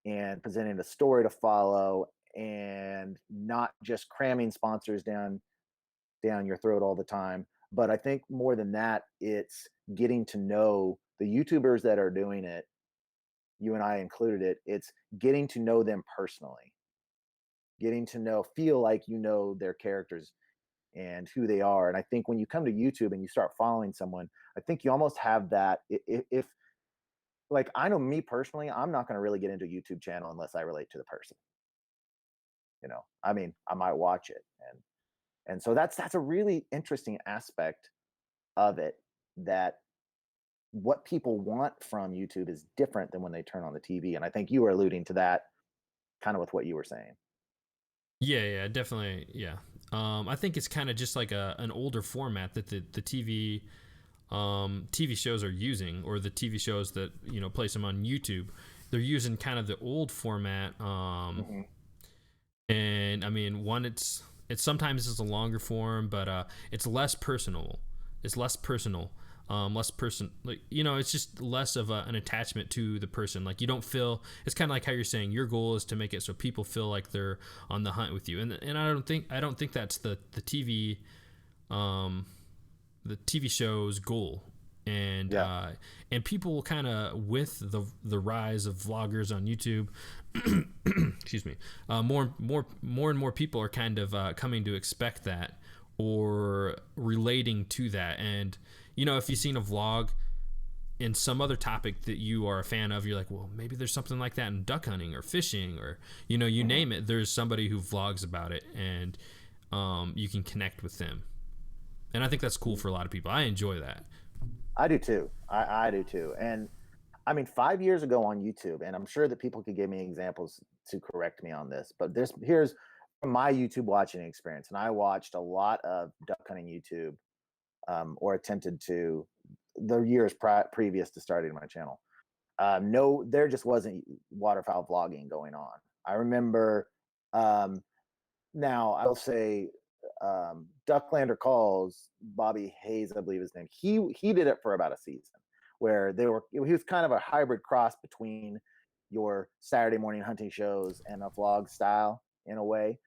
and presenting a story to follow and not just cramming sponsors down your throat all the time. But I think more than that, it's getting to know the YouTubers that are doing it, you and I included it. It's getting to know them personally, getting to feel like you know their characters and who they are. And I think when you come to YouTube and you start following someone, I think you almost have that. If like, I know me personally, I'm not going to really get into a YouTube channel unless I relate to the person. I mean, I might watch it, and so that's a really interesting aspect of it, that what people want from YouTube is different than when they turn on the TV. And I think you were alluding to that kind of with what you were saying. Yeah, definitely. Yeah. I think it's kind of just like an older format that the TV shows are using, or the TV shows that, place them on YouTube. They're using kind of the old format. And I mean, one, it's sometimes it's a longer form, but it's less personal. It's less personal. Less person, like, it's just less of an attachment to the person. Like, you don't feel, it's kind of like how you're saying your goal is to make it so people feel like they're on the hunt with you. And I don't think that's the TV show's goal. And Yeah. And people kind of, with the rise of vloggers on YouTube, excuse me, more and more people are kind of coming to expect that, or relating to that. And if you've seen a vlog in some other topic that you are a fan of, you're like, well, maybe there's something like that in duck hunting or fishing, or you name it. There's somebody who vlogs about it, and you can connect with them. And I think that's cool for a lot of people. I enjoy that. I do too. I do too. And I mean, 5 years ago on YouTube, and I'm sure that people could give me examples to correct me on this, but here's my YouTube watching experience. And I watched a lot of duck hunting YouTube, or attempted to, the years previous to starting my channel. No, there just wasn't waterfowl vlogging going on. I remember, now I will say, Ducklander Calls, Bobby Hayes, I believe his name. He did it for about a season, where he was kind of a hybrid cross between your Saturday morning hunting shows and a vlog style in a way.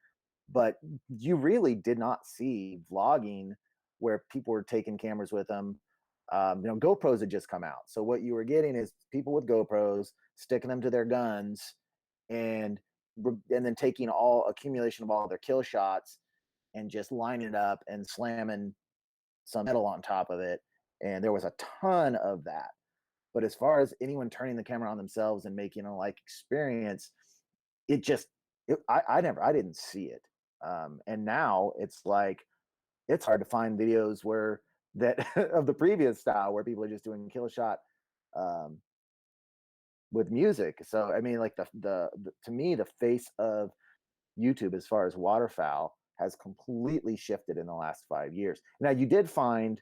But you really did not see vlogging where people were taking cameras with them. GoPros had just come out, so what you were getting is people with GoPros sticking them to their guns, and then taking all accumulation of all their kill shots and just lining it up and slamming some metal on top of it. And there was a ton of that. But as far as anyone turning the camera on themselves and making a like experience, I didn't see it. And now it's like, it's hard to find videos where that of the previous style where people are just doing kill shot, with music. So I mean, like the to me, the face of YouTube as far as waterfowl has completely shifted in the last 5 years. Now, you did find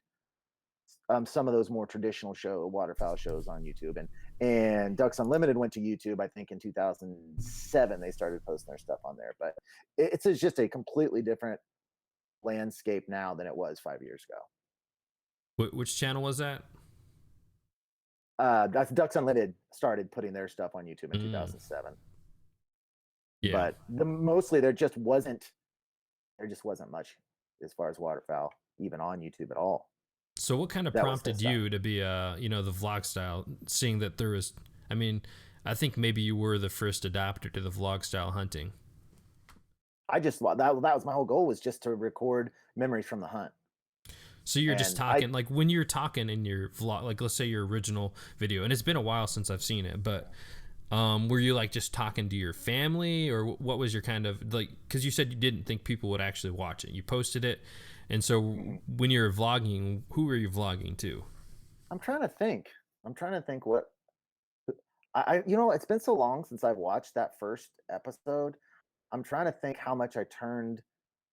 some of those more traditional waterfowl shows on YouTube, and Ducks Unlimited went to YouTube, I think in 2007. They started posting their stuff on there, but it's just a completely different landscape now than it was 5 years ago. Which channel was that? That's Ducks Unlimited started putting their stuff on YouTube in 2007. Yeah. But mostly there just wasn't much as far as waterfowl even on YouTube at all. So what kind of prompted you to be the vlog style, seeing that there was, I mean, I think maybe you were the first adopter to the vlog style hunting. I just, that was my whole goal, was just to record memories from the hunt. So you're just talking, like when you're talking in your vlog, like let's say your original video, and it's been a while since I've seen it, but were you like just talking to your family, or what was your kind of like, because you said you didn't think people would actually watch it. You posted it. And so when you're vlogging, who were you vlogging to? I'm trying to think what it's been so long since I've watched that first episode. I'm trying to think how much I turned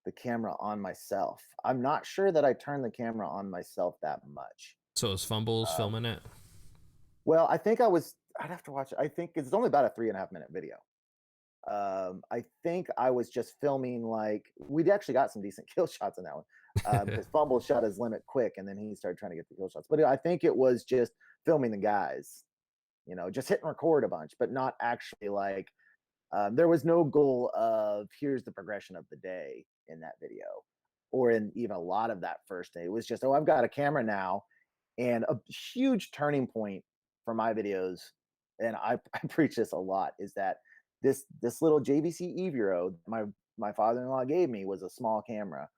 the camera on myself. I'm not sure that I turned the camera on myself that much. So it was Fumbles filming it? Well, I'd have to watch it. I think it's only about a 3.5-minute video. I think I was just filming, like, we'd actually got some decent kill shots in that one. Because Fumble shot his limit quick, and then he started trying to get the kill shots. But I think it was just filming the guys, just hit and record a bunch, but not actually like There was no goal of here's the progression of the day in that video, or in even a lot of that first day. It was just, oh, I've got a camera now. And a huge turning point for my videos, and I preach this a lot, is that this little JVC Evero my father-in-law gave me was a small camera.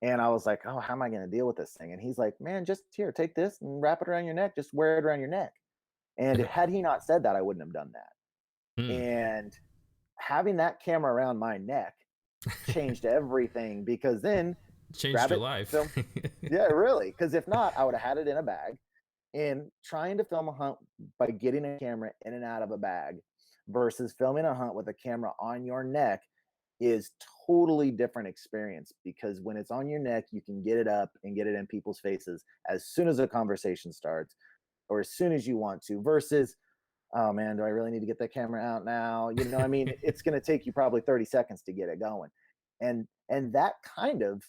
And I was like, oh, how am I going to deal with this thing? And he's like, man, just here, take this and wrap it around your neck. Just wear it around your neck. And had he not said that, I wouldn't have done that. Hmm. And having that camera around my neck changed everything, because then Changed grab your it, life. film. Yeah, really. Because if not, I would have had it in a bag. And trying to film a hunt by getting a camera in and out of a bag versus filming a hunt with a camera on your neck is totally different experience, because when it's on your neck, you can get it up and get it in people's faces as soon as a conversation starts, or as soon as you want to, versus, oh man, do I really need to get that camera out now? I mean, it's going to take you probably 30 seconds to get it going. And that kind of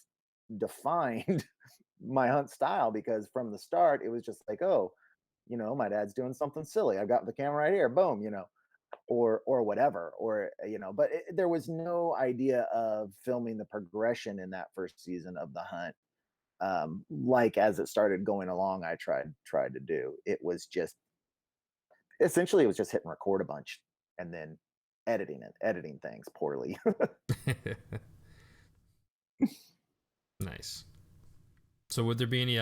defined my hunt style, because from the start it was just like, oh, my dad's doing something silly, I've got the camera right here, boom, or whatever, or but there was no idea of filming the progression in that first season of the hunt. Like, as it started going along, I tried to do it. Was just essentially, it was just hit and record a bunch, and then editing things poorly. Nice. So would there be any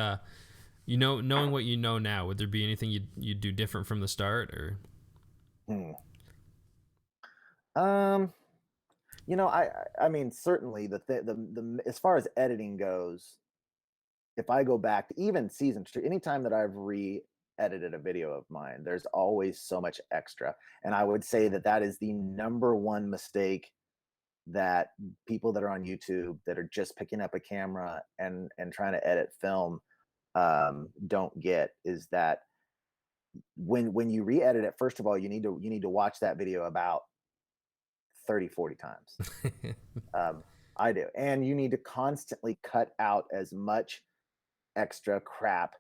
knowing what you know now, would there be anything you'd do different from the start, or? Hmm. um I mean, certainly the as far as editing goes, if I go back to even season 2, anytime that I've re-edited a video of mine, there's always so much extra. And I would say that that is the number one mistake that people that are on YouTube that are just picking up a camera and trying to edit film don't get, is that when you re-edit it, first of all, you need to watch that video about 30-40 times. um, I do. And you need to constantly cut out as much extra crap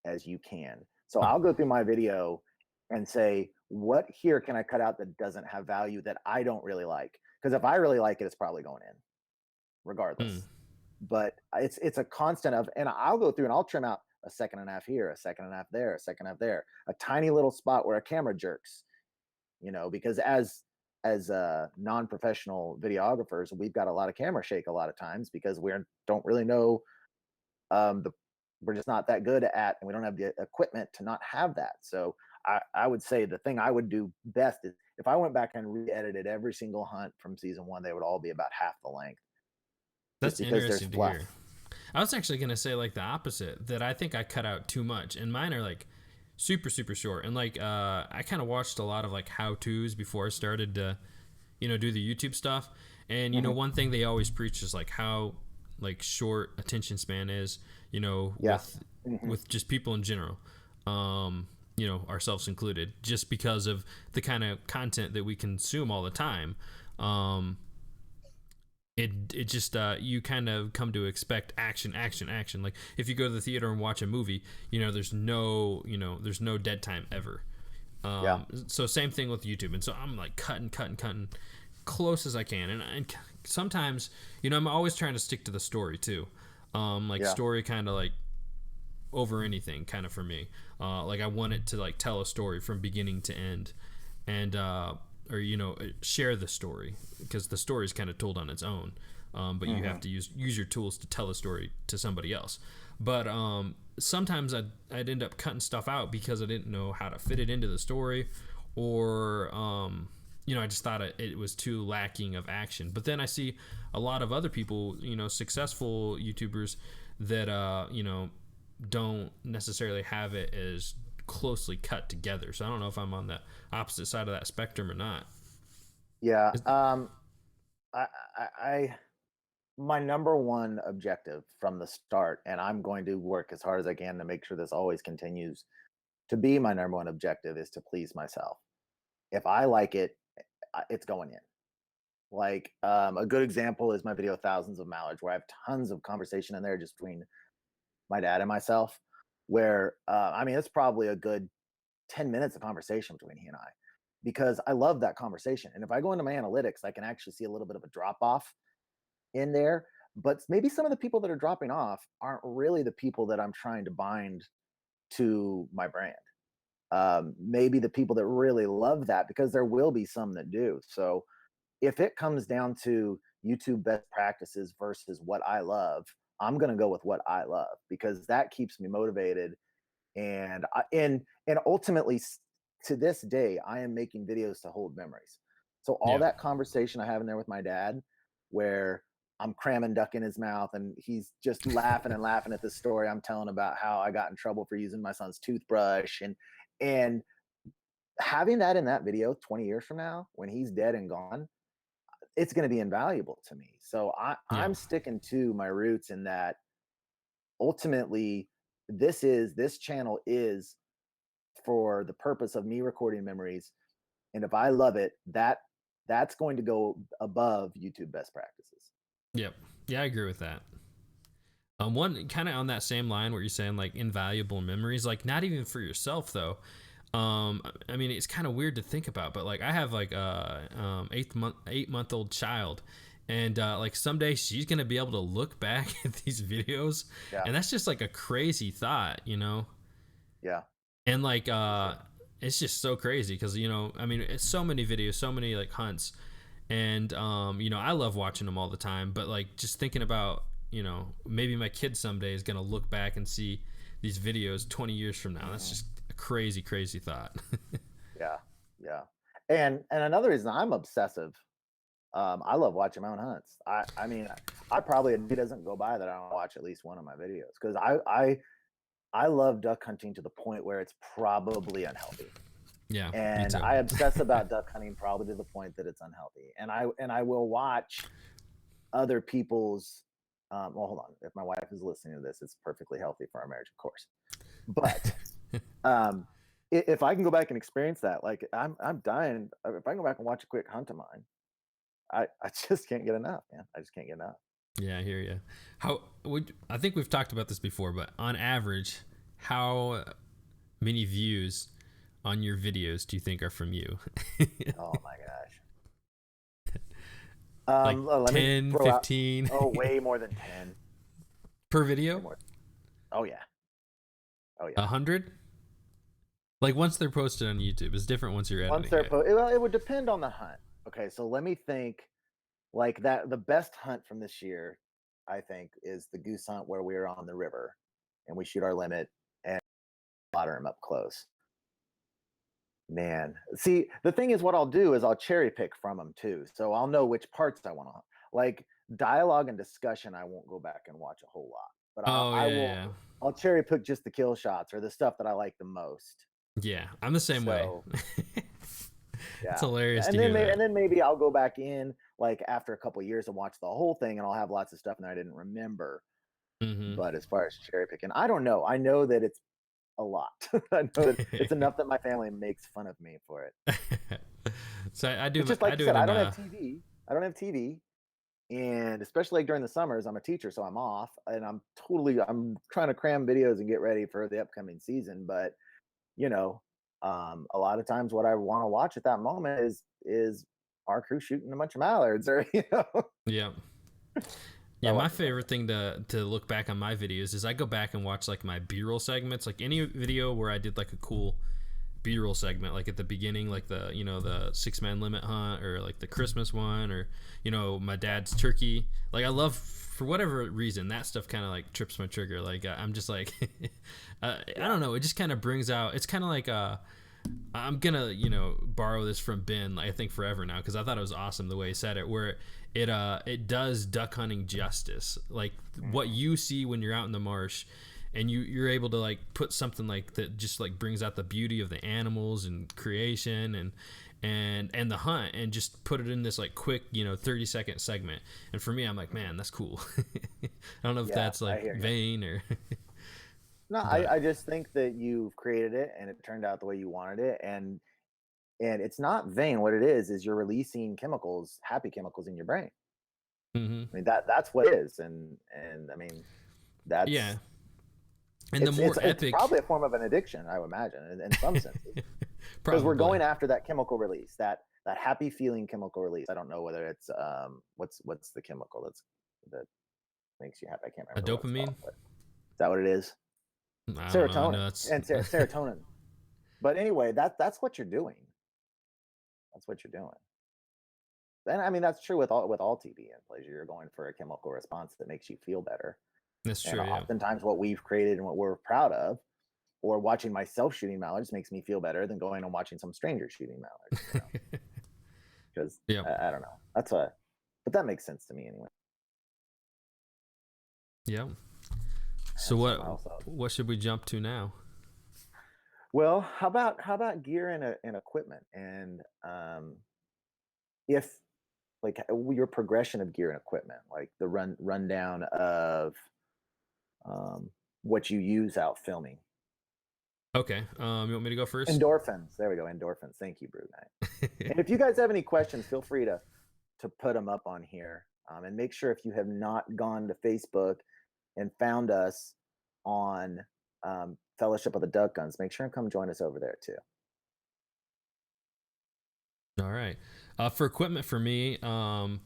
as you can. So I'll go through my video and say, what here can I cut out that doesn't have value, that I don't really like? Because if I really like it, it's probably going in Hmm. regardless. But it's a constant of, and I'll go through and I'll trim out a second and a half here, a second and a half there, a second and a half there, a tiny little spot where a camera jerks, because as non-professional videographers, we've got a lot of camera shake a lot of times, because we don't really know, the we're just not that good at, and we don't have the equipment to not have that. So I would say the thing I would do best is, if I went back and re-edited every single hunt from season 1, they would all be about half the length, just That's because there's interesting to fluff. hear. I was actually gonna say like the opposite, that I think I cut out too much, and mine are like super super short. And like I kind of watched a lot of like how tos before I started to do the YouTube stuff. And Hmm. one thing they always preach is like how like short attention span is, Yeah. Hmm. with just people in general, ourselves included, just because of the kind of content that we consume all the time. um it just you kind of come to expect action action action. Like if you go to the theater and watch a movie, there's no dead time ever. Yeah. So same thing with YouTube. And so I'm like cutting close as I can. And sometimes, I'm always trying to stick to the story too. Like Yeah. story kind of like over anything kind of for me. Like I want it to like tell a story from beginning to end, and or share the story, because the story is kind of told on its own. But you Hmm. have to use your tools to tell a story to somebody else. But sometimes I'd end up cutting stuff out because I didn't know how to fit it into the story, or I just thought it was too lacking of action. But then I see a lot of other people, successful YouTubers that don't necessarily have it as closely cut together. So I don't know if I'm on the opposite side of that spectrum or not. Yeah. I, I my number one objective from the start, and I'm going to work as hard as I can to make sure this always continues to be my number one objective, is to please myself. If I like it, it's going in. Like, a good example is my video Thousands of Mallards, where I have tons of conversation in there just between my dad and myself. Where I mean, it's probably a good 10 minutes of conversation between he and I. because I love that conversation. And if I go into my analytics, I can actually see a little bit of a drop off in there. But maybe some of the people that are dropping off aren't really the people that I'm trying to bind to my brand. Maybe the people that really love that, because there will be some that do. So if it comes down to YouTube best practices versus what I love, I'm going to go with what I love, because that keeps me motivated. And ultimately, to this day, I am making videos to hold memories. So all Yeah. that conversation I have in there with my dad, where I'm cramming duck in his mouth and he's just laughing and laughing at the story I'm telling about how I got in trouble for using my son's toothbrush, and having that in that video 20 years from now when he's dead and gone, it's going to be invaluable to me. So Yeah. I'm sticking to my roots in that. Ultimately, this channel is for the purpose of me recording memories, and if I love it, that's going to go above YouTube best practices. Yep. Yeah, I agree with that. One kind of on that same line where you're saying like invaluable memories, like not even for yourself though. I mean, it's kind of weird to think about, but like I have like a 8-month old child, and like someday she's gonna be able to look back at these videos, Yeah. and that's just like a crazy thought, you know. Yeah. And like it's just so crazy because, you know, I mean, it's so many videos, so many like hunts, and you know, I love watching them all the time, but like just thinking about, you know, maybe my kid someday is gonna look back and see these videos 20 years from now. That's just a crazy thought. Yeah. Yeah. And another reason I'm obsessive. I love watching my own hunts. I mean, I probably, it doesn't go by that I don't watch at least one of my videos, because I love duck hunting to the point where it's probably unhealthy. Yeah, me And too. I obsess about duck hunting probably to the point that it's unhealthy. And I will watch other people's well, hold on. If my wife is listening to this, it's perfectly healthy for our marriage, of course. But um if I can go back and experience that, like I'm dying. If I can go back and watch a quick hunt of mine, I just can't get enough, man. I just can't get enough. Yeah, I hear you. How would, I think we've talked about this before, but on average, how many views on your videos do you think are from you? Oh my gosh. Like Let me 10, throw out. 15 Oh, way more than 10. per Way video? more. Oh yeah. Oh yeah. 100? Like once they're posted on YouTube, it's different once you're Once editing they're it. well, it would depend on the hunt. Okay, so let me think. Like that, the best hunt from this year, I think, is the goose hunt where we were on the river and we shoot our limit and water him up close. Man, see, the thing is, what I'll do is I'll cherry pick from them too, so I'll know which parts I want to like. Dialogue and discussion, I won't go back and watch a whole lot, but Oh I yeah, will. yeah. I'll cherry pick just the kill shots or the stuff that I like the most. Yeah, I'm the same way. So It's yeah, hilarious to and then hear that. maybe I'll go back in like after a couple of years and watch the whole thing, and I'll have lots of stuff in there I didn't remember. Hmm. But as far as cherry picking, I don't know. I know that it's a lot. I know that it's enough that my family makes fun of me for it. So It's just I like you do said, it I in don't have TV. I don't have TV. And especially like during the summers, I'm a teacher, so I'm off, and I'm trying to cram videos and get ready for the upcoming season. But you know, a lot of times what I want to watch at that moment is our crew shooting a bunch of mallards, or you know. yeah. I Yeah, my watch stuff favorite thing to look back on my videos is I go back and watch like my B-roll segments, like any video where I did like a cool B-roll segment, like at the beginning, like the, you know, the 6-man limit hunt, or like the Christmas one, or, you know, my dad's turkey. Like I love, for whatever reason, that stuff kind of like trips my trigger. Like I'm just like I don't know, it just kind of brings out, it's kind of like I'm gonna, you know, borrow this from Ben, I think forever now, because I thought it was awesome the way he said it, where it does duck hunting justice. Like what you see when you're out in the marsh, and you're able to like put something like that, just like brings out the beauty of the animals and creation and the hunt, and just put it in this like quick, you know, 30-second segment. And for me, I'm like, man, that's cool. I don't know if Yeah, that's I like hear you. vain or No, but I just think that you've created it and it turned out the way you wanted it, and it's not vain. What it is you're releasing chemicals, happy chemicals in your brain. mhm. I mean that's what it is, and I mean Yeah. that's And the more it's epic probably a form of an addiction, I would imagine, in some senses. Because we're Probably. going after that chemical release, that happy feeling chemical release. I don't know whether it's what's the chemical that makes you happy. I can't A remember what it's dopamine? called, but is that what it is? I don't know. I know Serotonin that's and serotonin. But anyway, that's what you're doing. That's what you're doing. And I mean that's true with all TV and pleasure. You're going for a chemical response that makes you feel better. that's And true. Yeah. oftentimes, what we've created and what we're proud of, or watching myself shooting mallards, makes me feel better than going and watching some stranger shooting mallards. Because Yeah. I don't know. But that makes sense to me anyway. Yeah. So what should we jump to now? Well, how about gear and equipment, and if like your progression of gear and equipment, like the rundown of what you use out filming. Okay. You want me to go first? Endorphins. There we go. Endorphins. Thank you, Brute Knight. And if you guys have any questions, feel free to put them up on here. And make sure, if you have not gone to Facebook and found us on Fellowship of the Duck Guns, make sure and come join us over there too. All right. For equipment for me, I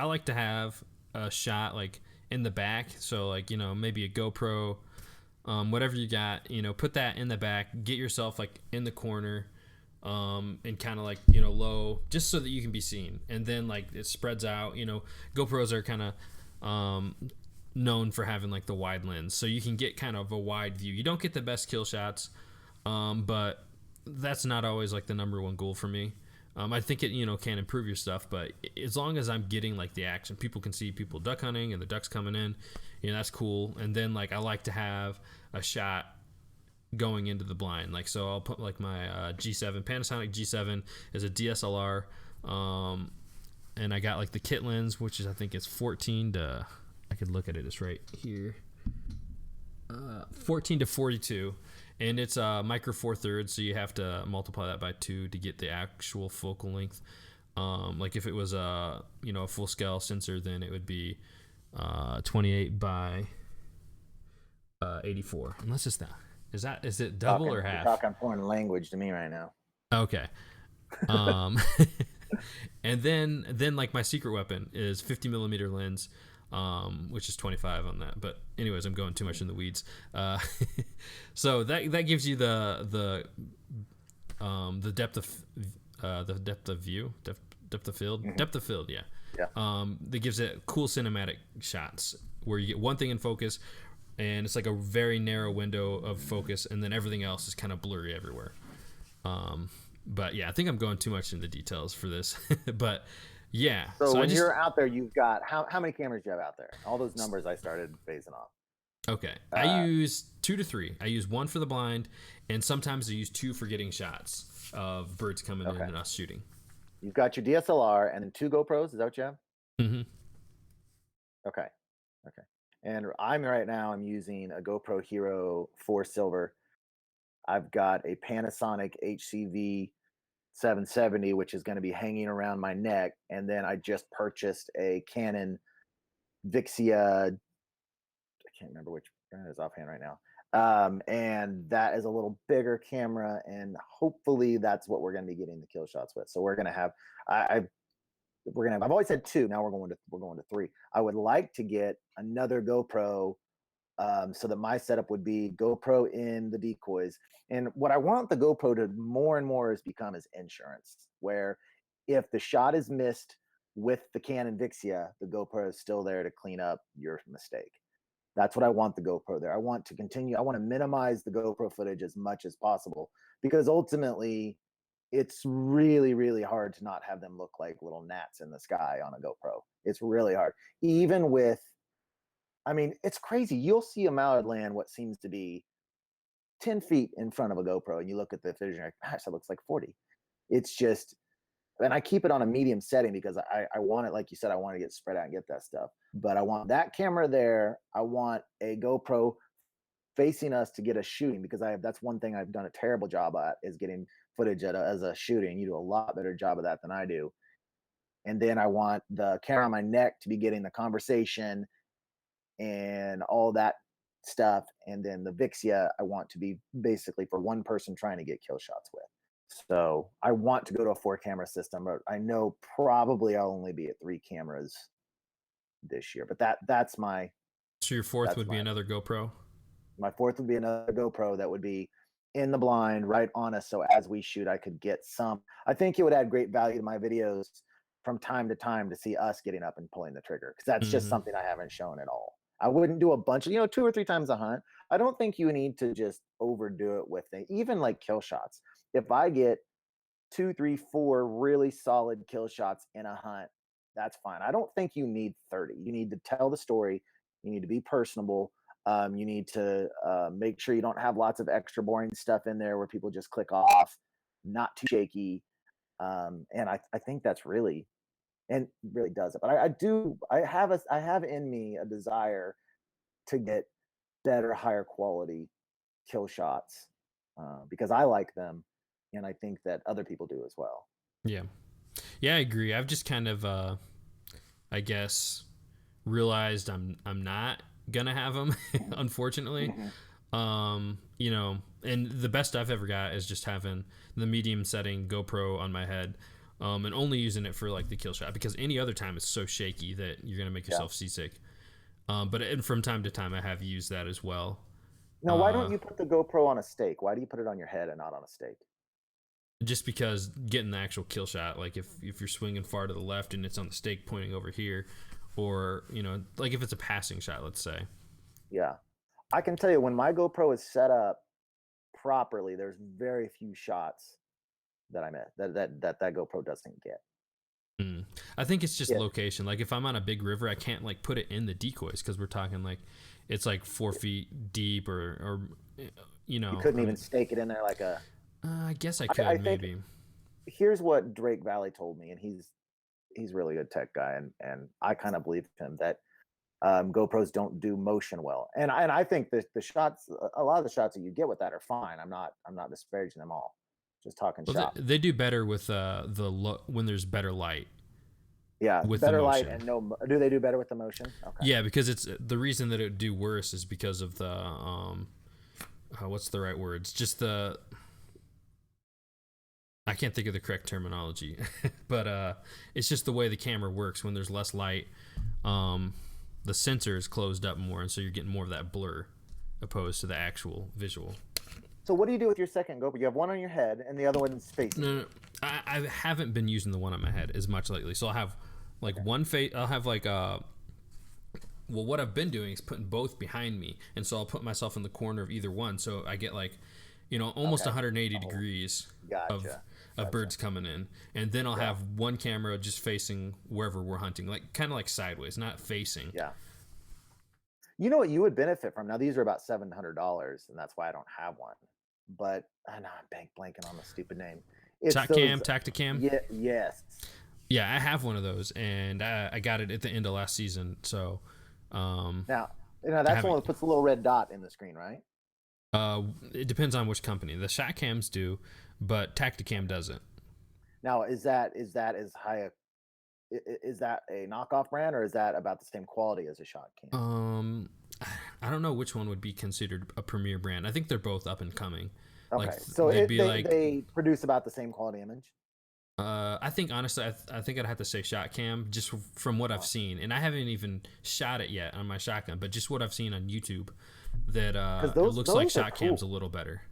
like to have a shot like in the back. So like, maybe a GoPro, whatever you got, put that in the back, get yourself like in the corner, and kind of like, low, just so that you can be seen. And then like it spreads out, GoPros are kind of, known for having like the wide lens. So you can get kind of a wide view. You don't get the best kill shots, but that's not always like the number one goal for me. I think it, can improve your stuff, but as long as I'm getting like the action, people can see people duck hunting and the ducks coming in, that's cool. And then like I like to have a shot going into the blind. Like, so I'll put like my G7, Panasonic G7 is a DSLR, and I got like the kit lens, which is, I think it's 14 to, I could look at it, it's right here, 14 to 42. And it's micro four thirds, so you have to multiply that by 2 to get the actual focal length. Like if it was a full scale sensor, then it would be 28 by 84. Unless it's that. Is it double or half? You're talking foreign language to me right now. Okay. And then like my secret weapon is 50 millimeter lens, which is 25 on that. But anyways, I'm going too much in the weeds. So that gives you the depth of view, depth of field, Mm-hmm. depth of field. Yeah. Yeah. That gives it cool cinematic shots where you get one thing in focus, and it's like a very narrow window of focus, and then everything else is kind of blurry everywhere. But yeah, I think I'm going too much into details for this. But yeah. So when you're out there, you've got how many cameras do you have out there? All those numbers I started phasing off. Okay. I use 2 to 3. I use 1 for the blind, and sometimes I use 2 for getting shots of birds coming in and us shooting. You've got your DSLR and then 2 GoPros. Is that what you have? Mm-hmm. Okay. And I'm using a GoPro Hero 4 Silver. I've got a Panasonic HCV 770, which is going to be hanging around my neck. And then I just purchased a Canon Vixia. I can't remember which brand is offhand right now. And that is a little bigger camera, and hopefully that's what we're going to be getting the kill shots with. So we're going to have, I've always had 2. Now we're going to 3. I would like to get another GoPro, so that my setup would be GoPro in the decoys. And what I want the GoPro to more and more is become is insurance, where if the shot is missed with the Canon Vixia, the GoPro is still there to clean up your mistake. That's what I want the GoPro there. I want to minimize the GoPro footage as much as possible, because ultimately it's really, really hard to not have them look like little gnats in the sky on a GoPro. It's really hard. Even with, I mean, it's crazy. You'll see a mallard land what seems to be 10 feet in front of a GoPro, and you look at the footage and you're like, gosh, that looks like 40. It's just, and I keep it on a medium setting because I want it, like you said, I want to get spread out and get that stuff. But I want that camera there. I want a GoPro facing us to get us shooting, because that's one thing I've done a terrible job at, is getting footage as a shooting. You do a lot better job of that than I do. And then I want the camera on my neck to be getting the conversation and all that stuff. And then the Vixia I want to be basically for one person trying to get kill shots with. So I want to go to a 4-camera system, but I know probably I'll only be at 3 cameras this year. But that's my So your fourth that's would be my another GoPro? my fourth would be another GoPro that would be in the blind right on us. So as we shoot, I could get some. I think it would add great value to my videos from time to time to see us getting up and pulling the trigger, because that's just Mhm. something I haven't shown at all. I wouldn't do a bunch of, 2 or 3 times a hunt. I don't think you need to just overdo it with it. Even like kill shots. If I get 2, 3, 4 really solid kill shots in a hunt, that's fine. I don't think you need 30. You need to tell the story. You need to be personable. You need to make sure you don't have lots of extra boring stuff in there where people just click off, not too shaky. And I think that's really, and really does it. But I have in me a desire to get better, higher quality kill shots, because I like them, and I think that other people do as well. Yeah. Yeah, I agree. I've just kind of, I guess, realized I'm not gonna have them, unfortunately. Mhm. And the best I've ever got is just having the medium setting GoPro on my head, and only using it for like the kill shot, because any other time it's so shaky that you're gonna make Yeah. yourself seasick. But from time to time I have used that as well. Now, why don't you put the GoPro on a stake? Why do you put it on your head and not on a stake? Just because getting the actual kill shot, like if you're swinging far to the left and it's on the stake pointing over here, or like if it's a passing shot, let's say. Yeah. I can tell you, when my GoPro is set up properly, there's very few shots that I miss that GoPro doesn't get. Mm. I think it's just Yeah. location. Like if I'm on a big river, I can't like put it in the decoys, because we're talking like it's like 4 feet deep, or You couldn't even stake it in there like a. I guess I could I think maybe. here's what Drake Valley told me, and he's really good tech guy, and I kind of believe him that GoPros don't do motion well, and I think the shots, a lot of the shots that you get with that are fine. I'm not disparaging them all. Just talking Well, shop. they do better with when there's better light Yeah, with the better light motion. and no. Do they do better with the motion? Okay. Yeah, because it's the reason that it would do worse is because of the what's the right words? Just the, I can't think of the correct terminology, but it's just the way the camera works. When there's less light, the sensor is closed up more, and so you're getting more of that blur opposed to the actual visual. So what do you do with your second GoPro? You have one on your head and the other one's facing. No, I haven't been using the one on my head as much lately. So I'll have like one face. I'll have like well, what I've been doing is putting both behind me, and so I'll put myself in the corner of either one, so I get like, almost 180 degrees Gotcha. of birds coming in, and then I'll have one camera just facing wherever we're hunting, like kind of like sideways, not facing. Yeah. You know what you would benefit from? Now these are about $700, and that's why I don't have one. But I know I'm blanking on the stupid name. It's Tacticam, Tacticam. Yeah. Yes. Yeah, I have one of those, and I got it at the end of last season. So Now that's the one that puts the little red dot in the screen, right? it depends on which company. The shot cams do, but Tacticam doesn't. Now is that as high a is that a knockoff brand, or is that about the same quality as a shot cam? I don't know which one would be considered a premier brand. I think they're both up and coming. Okay, Like so they'd be they produce about the same quality image. I think honestly, I think I'd have to say shot cam, just from what I've seen, and I haven't even shot it yet on my shotgun, but just what I've seen on YouTube, that it looks like shot cam's a little better.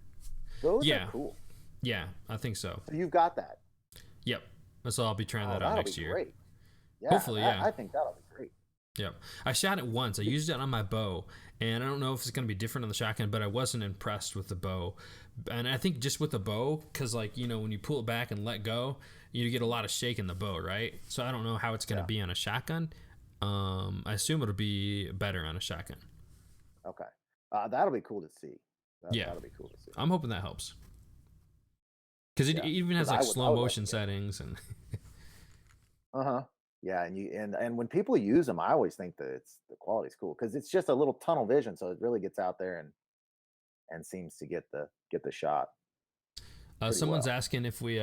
Those are cool. Yeah, I think so. So you've got that. Yep. So I'll be trying that out next year. Great. Yeah, hopefully, yeah. I think that'll be great. Yep. I shot it once. I used it on my bow, and I don't know if it's going to be different on the shotgun, but I wasn't impressed with the bow. And I think just with the bow, because when you pull it back and let go, you get a lot of shake in the bow, right? So I don't know how it's going to be on a shotgun. I assume it'll be better on a shotgun. Okay. That'll be cool to see. That'll be cool to see. I'm hoping that helps. Because it even has like slow motion settings and. Yeah, and when people use them, I always think that the quality's cool, because it's just a little tunnel vision, so it really gets out there and seems to get the shot. Someone's asking if we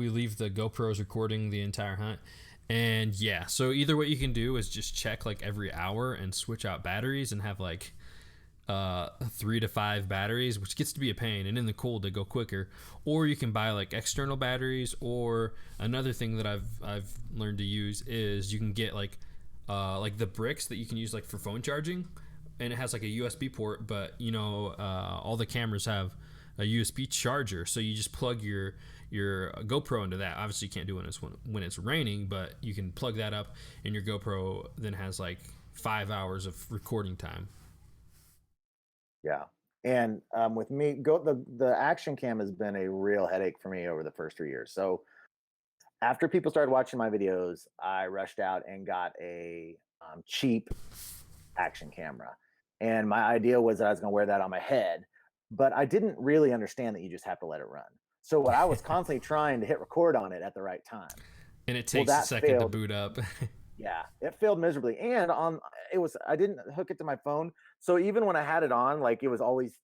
leave the GoPros recording the entire hunt, and so either what you can do is just check like every hour and switch out batteries and have like 3 to 5 batteries, which gets to be a pain, and in the cold they go quicker. Or you can buy like external batteries, or another thing that I've learned to use is you can get like the bricks that you can use like for phone charging, and it has like a USB port, but all the cameras have a USB charger, so you just plug your GoPro into that. Obviously you can't do it when it's raining, but you can plug that up, and your GoPro then has like 5 hours of recording time. Yeah. And with me, the action cam has been a real headache for me over the first 3 years. So after people started watching my videos, I rushed out and got a cheap action camera. And my idea was that I was going to wear that on my head, but I didn't really understand that you just have to let it run. So what I was constantly trying to hit record on it at the right time. And it takes a second to boot up. Yeah, it failed miserably. And I didn't hook it to my phone. So even when I had it on, like it was always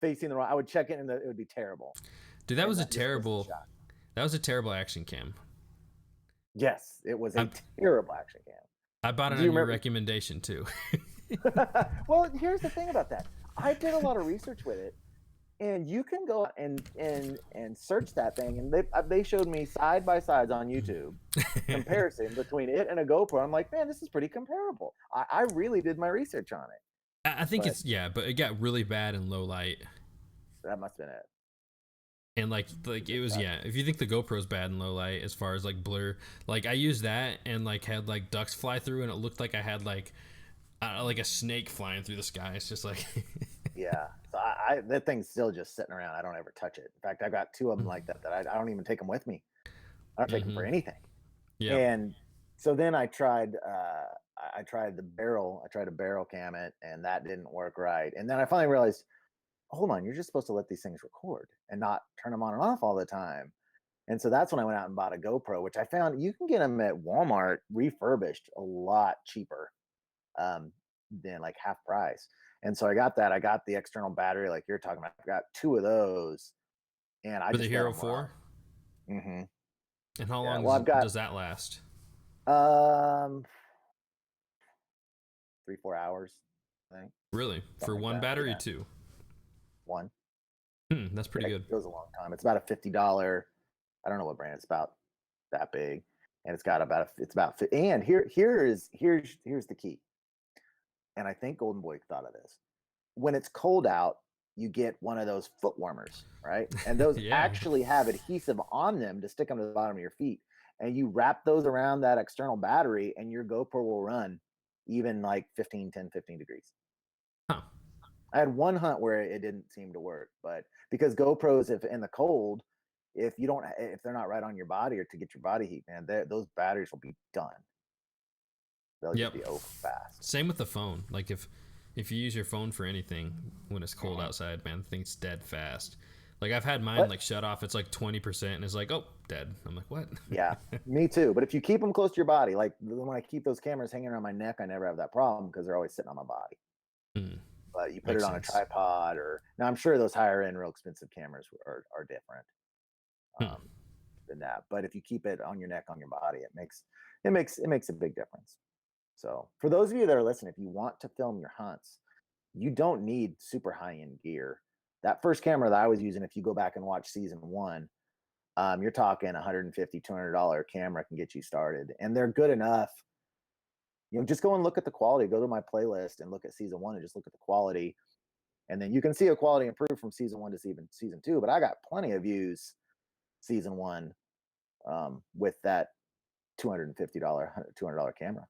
facing the wrong, I would check it and it would be terrible. Dude, that was a terrible action cam. Yes, it was a terrible action cam. I bought it on your recommendation too. Well, here's the thing about that. I did a lot of research with it, and you can go and search that thing, and they showed me side by sides on YouTube comparison between it and a GoPro. I'm like, man, this is pretty comparable. I really did my research on it. I think but it got really bad in low light. That must have been it. And like it was, if you think the GoPro's bad in low light as far as like blur, like I used that and like had like ducks fly through, and it looked like I had like a snake flying through the sky. It's just like yeah. So that thing's still just sitting around. I don't ever touch it. In fact, I've got 2 of them like that I don't even take them with me. I don't take them for anything. Yeah. And so then I tried the barrel. I tried to barrel cam it, and that didn't work right. And then I finally realized, hold on, you're just supposed to let these things record and not turn them on and off all the time. And so that's when I went out and bought a GoPro, which I found you can get them at Walmart refurbished a lot cheaper than like half price. And so I got that. I got the external battery like you're talking about. I got 2 of those, and I just the Hero 4. Mm-hmm. And how long does that last? 3-4 hours, I think. Really? For like one battery, yeah. 2? 1. That's pretty good. It goes a long time. It's about a $50. I don't know what brand. It's about that big, and and here's the key. And I think Golden Boy thought of this. When it's cold out, you get one of those foot warmers, right? And those actually have adhesive on them to stick them to the bottom of your feet. And you wrap those around that external battery, and your GoPro will run even like 10, 15 degrees. Huh. I had one hunt where it didn't seem to work, but because GoPros, if in the cold, if they're not right on your body or to get your body heat, man, those batteries will be done. They'll just be over fast. Same with the phone. Like if you use your phone for anything when it's cold outside, man, the thing's dead fast. Like I've had mine like shut off. It's like 20%, and it's like, oh, dead. I'm like, what? Yeah, me too. But if you keep them close to your body, like when I keep those cameras hanging around my neck, I never have that problem because they're always sitting on my body. But you put it on a tripod, or now I'm sure those higher end, real expensive cameras are different than that. But if you keep it on your neck, on your body, it makes a big difference. So for those of you that are listening, if you want to film your hunts, you don't need super high end gear. That first camera that I was using, if you go back and watch season 1, you're talking $150, $200 camera can get you started, and they're good enough. Just go and look at the quality. Go to my playlist and look at season 1 and just look at the quality, and then you can see a quality improve from season 1 to season 2. But I got plenty of views season 1 with that $250, $200 camera.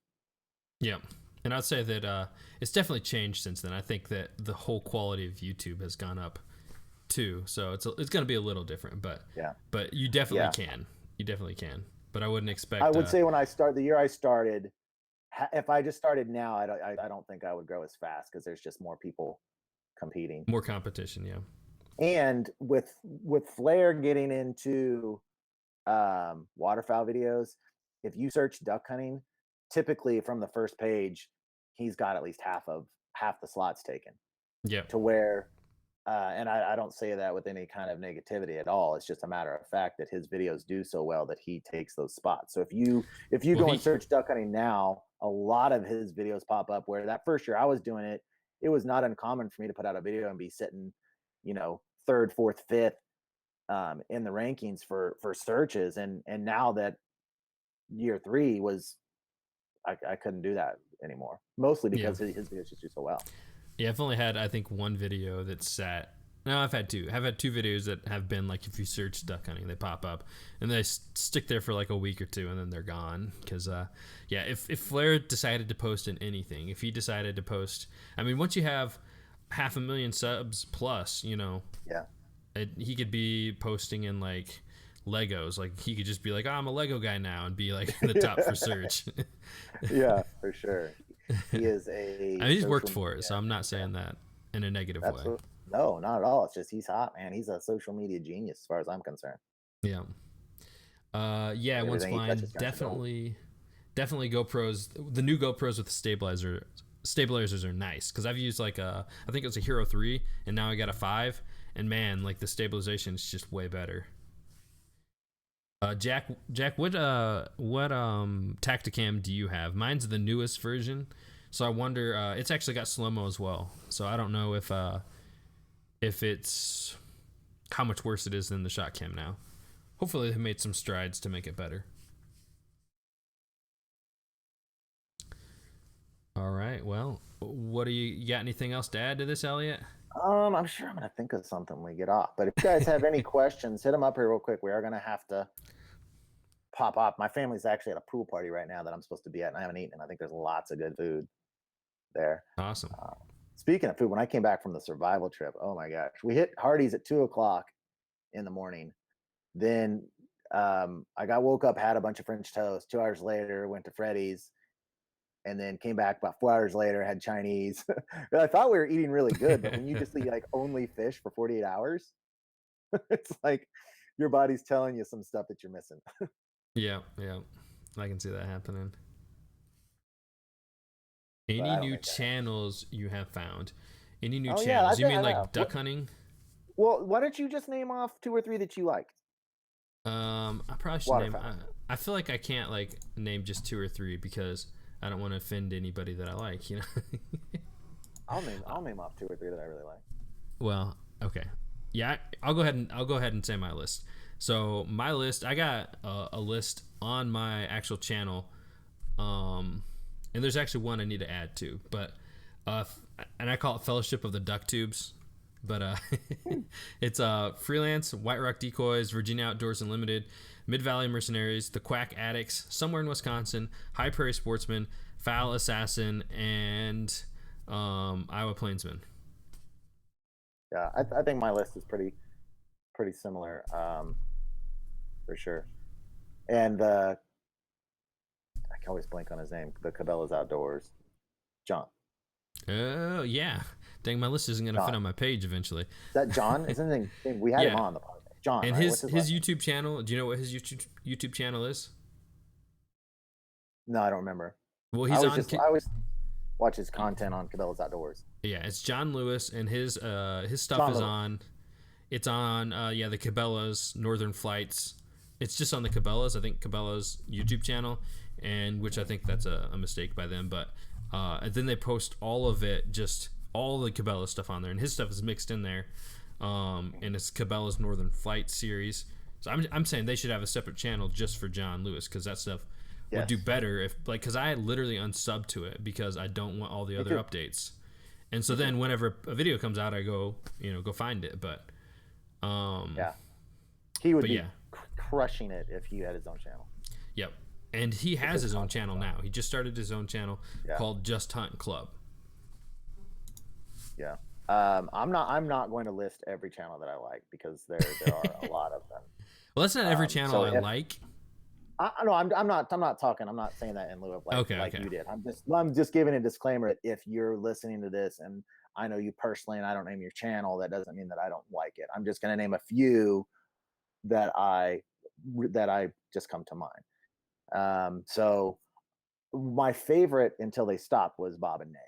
Yeah. And I'd say that it's definitely changed since then. I think that the whole quality of YouTube has gone up too. So it's going to be a little different, but you definitely can. You definitely can. But I wouldn't expect. I would say the year I started, if I just started now, I don't think I would grow as fast because there's just more people competing. More competition, yeah. And with Flair getting into waterfowl videos, if you search duck hunting, typically from the first page, he's got at least half the slots taken. Yeah. To where, and I don't say that with any kind of negativity at all. It's just a matter of fact that his videos do so well that he takes those spots. So if you go and search duck hunting now, a lot of his videos pop up where that first year I was doing it, it was not uncommon for me to put out a video and be sitting, third, fourth, fifth in the rankings for searches. And now that year 3 was, I couldn't do that anymore, mostly because his videos just do so well. Yeah, I've only had, I think, one video that's sat. No, I've had two. I've had 2 videos that have been like, if you search duck hunting, they pop up and they stick there for like a week or 2 and then they're gone. Because, if Flair decided to post in anything, if he decided to post, I mean, once you have 500,000 subs plus, he could be posting in like Legos. Like he could just be like, I'm a Lego guy now, and be like in the top for search. Yeah, for sure. He is a. I mean, he's worked for it, so I'm not saying that in a negative way. No, not at all. It's just he's hot, man. He's a social media genius, as far as I'm concerned. Yeah. Once blind, definitely GoPros. The new GoPros with the stabilizers are nice, because I've used like I think it was a Hero 3, and now I got a 5, and man, like the stabilization is just way better. Jack, what Tacticam do you have? Mine's the newest version, so I wonder. It's actually got slow-mo as well, so I don't know if it's how much worse it is than the ShotCam now. Hopefully they made some strides to make it better. All right, well, what do you got? Anything else to add to this, Elliott? I'm sure I'm gonna think of something when we get off, but if you guys have any questions, hit them up here real quick. We are gonna have to pop off. My family's actually at a pool party right now that I'm supposed to be at, and I haven't eaten, and I think there's lots of good food there. Awesome. Speaking of food, when I came back from the survival trip, oh my gosh, we hit Hardee's at 2:00 in the morning. Then I woke up, had a bunch of French toast. 2 hours later, went to Freddy's, and then came back about 4 hours later, had Chinese. I thought we were eating really good, but when you just eat like only fish for 48 hours, it's like your body's telling you some stuff that you're missing. Yeah, I can see that happening. Any new channels you have found? Any new channels? You mean like duck hunting? Well, why don't you just name off 2 or 3 that you liked? I probably should name. I feel like I can't like name just 2 or 3 because I don't want to offend anybody that I like. I'll name off 2 or 3 that I really like. Well, okay, yeah, I'll go ahead and say my list. So my list, I got a list on my actual channel, and there's actually one I need to add to, but and I call it Fellowship of the Duck Tubes. But it's Freelance, White Rock Decoys, Virginia Outdoors Unlimited, Mid Valley Mercenaries, The Quack Addicts, Somewhere in Wisconsin, High Prairie Sportsman, Foul Assassin, and Iowa Plainsman. Yeah, I think my list is pretty similar, for sure. And I can always blank on his name. The Cabela's Outdoors, John. Oh yeah, dang! My list isn't gonna fit on my page eventually. Is that John? Isn't it? We had him on the podcast. John. And his YouTube channel. Do you know what his YouTube channel is? No, I don't remember. Well, I always watch his content on Cabela's Outdoors. Yeah, it's John Lewis, and his stuff is on. It's on the Cabela's Northern Flights. It's just on the Cabela's, I think, Cabela's YouTube channel, and which I think that's a mistake by them, but. And then they post all of it, just all the Cabela stuff on there, and his stuff is mixed in there. And it's Cabela's Northern Flight series. So I'm saying they should have a separate channel just for John Lewis, because that stuff would do better if because I literally unsubbed to it because I don't want all the other updates. And so then whenever a video comes out, I go find it. But he would be crushing it if he had his own channel. Yep. And he has his own channel now. He just started his own channel called Just Hunt Club. Yeah. I'm not going to list every channel that I like because there are a lot of them. Well, that's not every channel I like. I'm not saying that in lieu of you did. I'm just giving a disclaimer that if you're listening to this and I know you personally and I don't name your channel, that doesn't mean that I don't like it. I'm just going to name a few that I just come to mind. So my favorite until they stopped was Bob and Nay.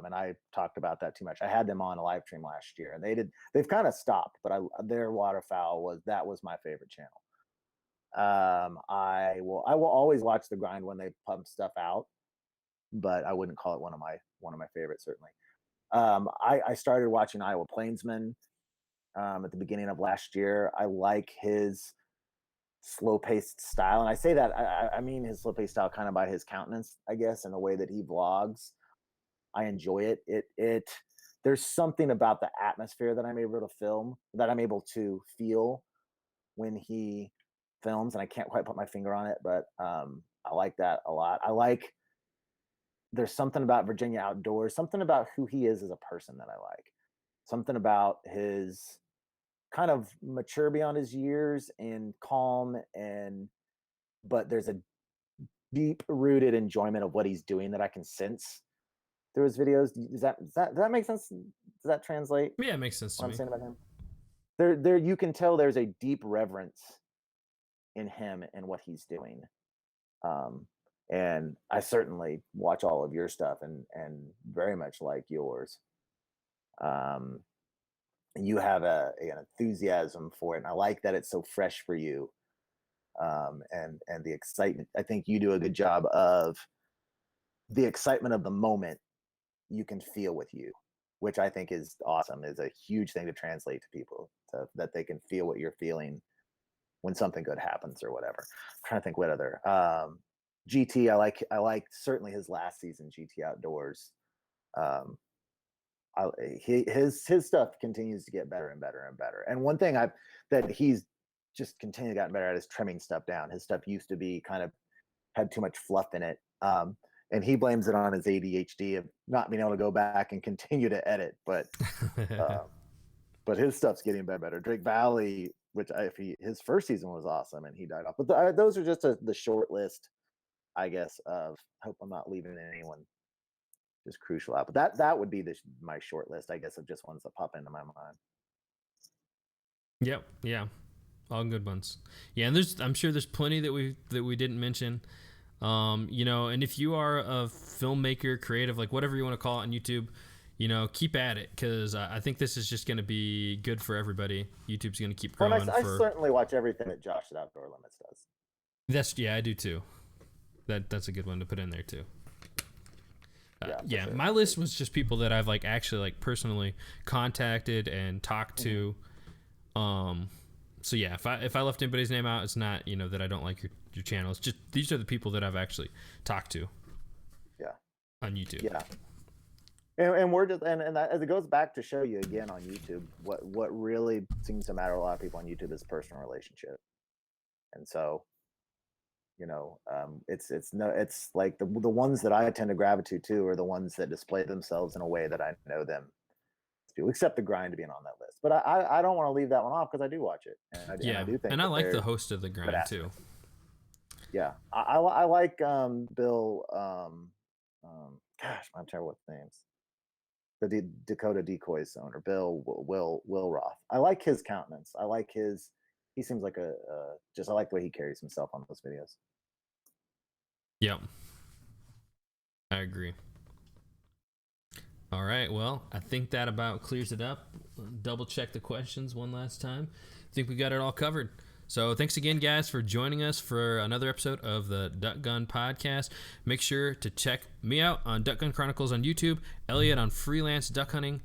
And I talked about that too much. I had them on a live stream last year and they've kind of stopped, but their waterfowl was my favorite channel. I will always watch The Grind when they pump stuff out, but I wouldn't call it one of my favorites, certainly. I started watching Iowa Plainsman at the beginning of last year. I like his slow-paced style, and I say that I mean his slow-paced style kind of by his countenance, I guess, and the way that he vlogs. I enjoy it. There's something about the atmosphere that I'm able to film, that I'm able to feel when he films, and I can't quite put my finger on it, but I like that a lot. There's something about Virginia Outdoors, something about who he is as a person that I like. Something about his kind of mature beyond his years and calm, but there's a deep rooted enjoyment of what he's doing that I can sense through his videos. Does that make sense? Does that translate? Yeah, it makes sense to What I'm me. saying about him? There you can tell there's a deep reverence in him and what he's doing. And I certainly watch all of your stuff and very much like yours. You have an enthusiasm for it, and I like that it's so fresh for you. And the excitement. I think you do a good job of the excitement of the moment. You can feel with you, which I think is awesome. Is a huge thing to translate to people, that they can feel what you're feeling when something good happens or whatever. I'm trying to think what other GT. I like certainly his last season, GT Outdoors. His stuff continues to get better and better and better. And one thing that he's just continually gotten better at is trimming stuff down. His stuff used to be kind of had too much fluff in it. And he blames it on his ADHD of not being able to go back and continue to edit. But his stuff's getting better and better. Drake Valley, which his first season was awesome and he died off. But those are just the short list, I guess, of, I hope I'm not leaving anyone just crucial out. But that would be my short list, I guess, of just ones that pop into my mind. Yep. Yeah. All good ones. Yeah, and I'm sure there's plenty that we didn't mention. And if you are a filmmaker, creative, like whatever you want to call it on YouTube, keep at it, because I think this is just going to be good for everybody. YouTube's going to keep growing. I certainly watch everything that Josh at Outdoor Limits does. I do too. That's a good one to put in there too. Sure. My list was just people that I've actually personally contacted and talked to. So yeah, if I left anybody's name out, it's not that I don't like your channel. It's just these are the people that I've actually talked to. Yeah. On YouTube. Yeah. And we're just and that, as it goes back to show you again on YouTube, what really seems to matter to a lot of people on YouTube is personal relationship. And so, it's like the ones that I tend to gravitate to are the ones that display themselves in a way that I know them to, except the grind being on that list. But I don't want to leave that one off because I do watch it. And I do think, and I like the host of the grind too. Yeah, I like Bill. Gosh, I'm terrible with names. The Dakota Decoys owner, Bill Will Roth. I like his countenance. I like his. He seems like I like the way he carries himself on those videos. Yep, I agree. All right, well, I think that about clears it up. Double check the questions one last time. I think we got it all covered. So thanks again, guys, for joining us for another episode of the Duck Gun Podcast. Make sure to check me out on Duck Gun Chronicles on YouTube, Elliott on Freelance Duck Hunting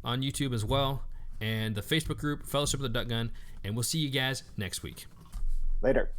on YouTube as well, and the Facebook group, Fellowship of the Duck Gun, and we'll see you guys next week. Later.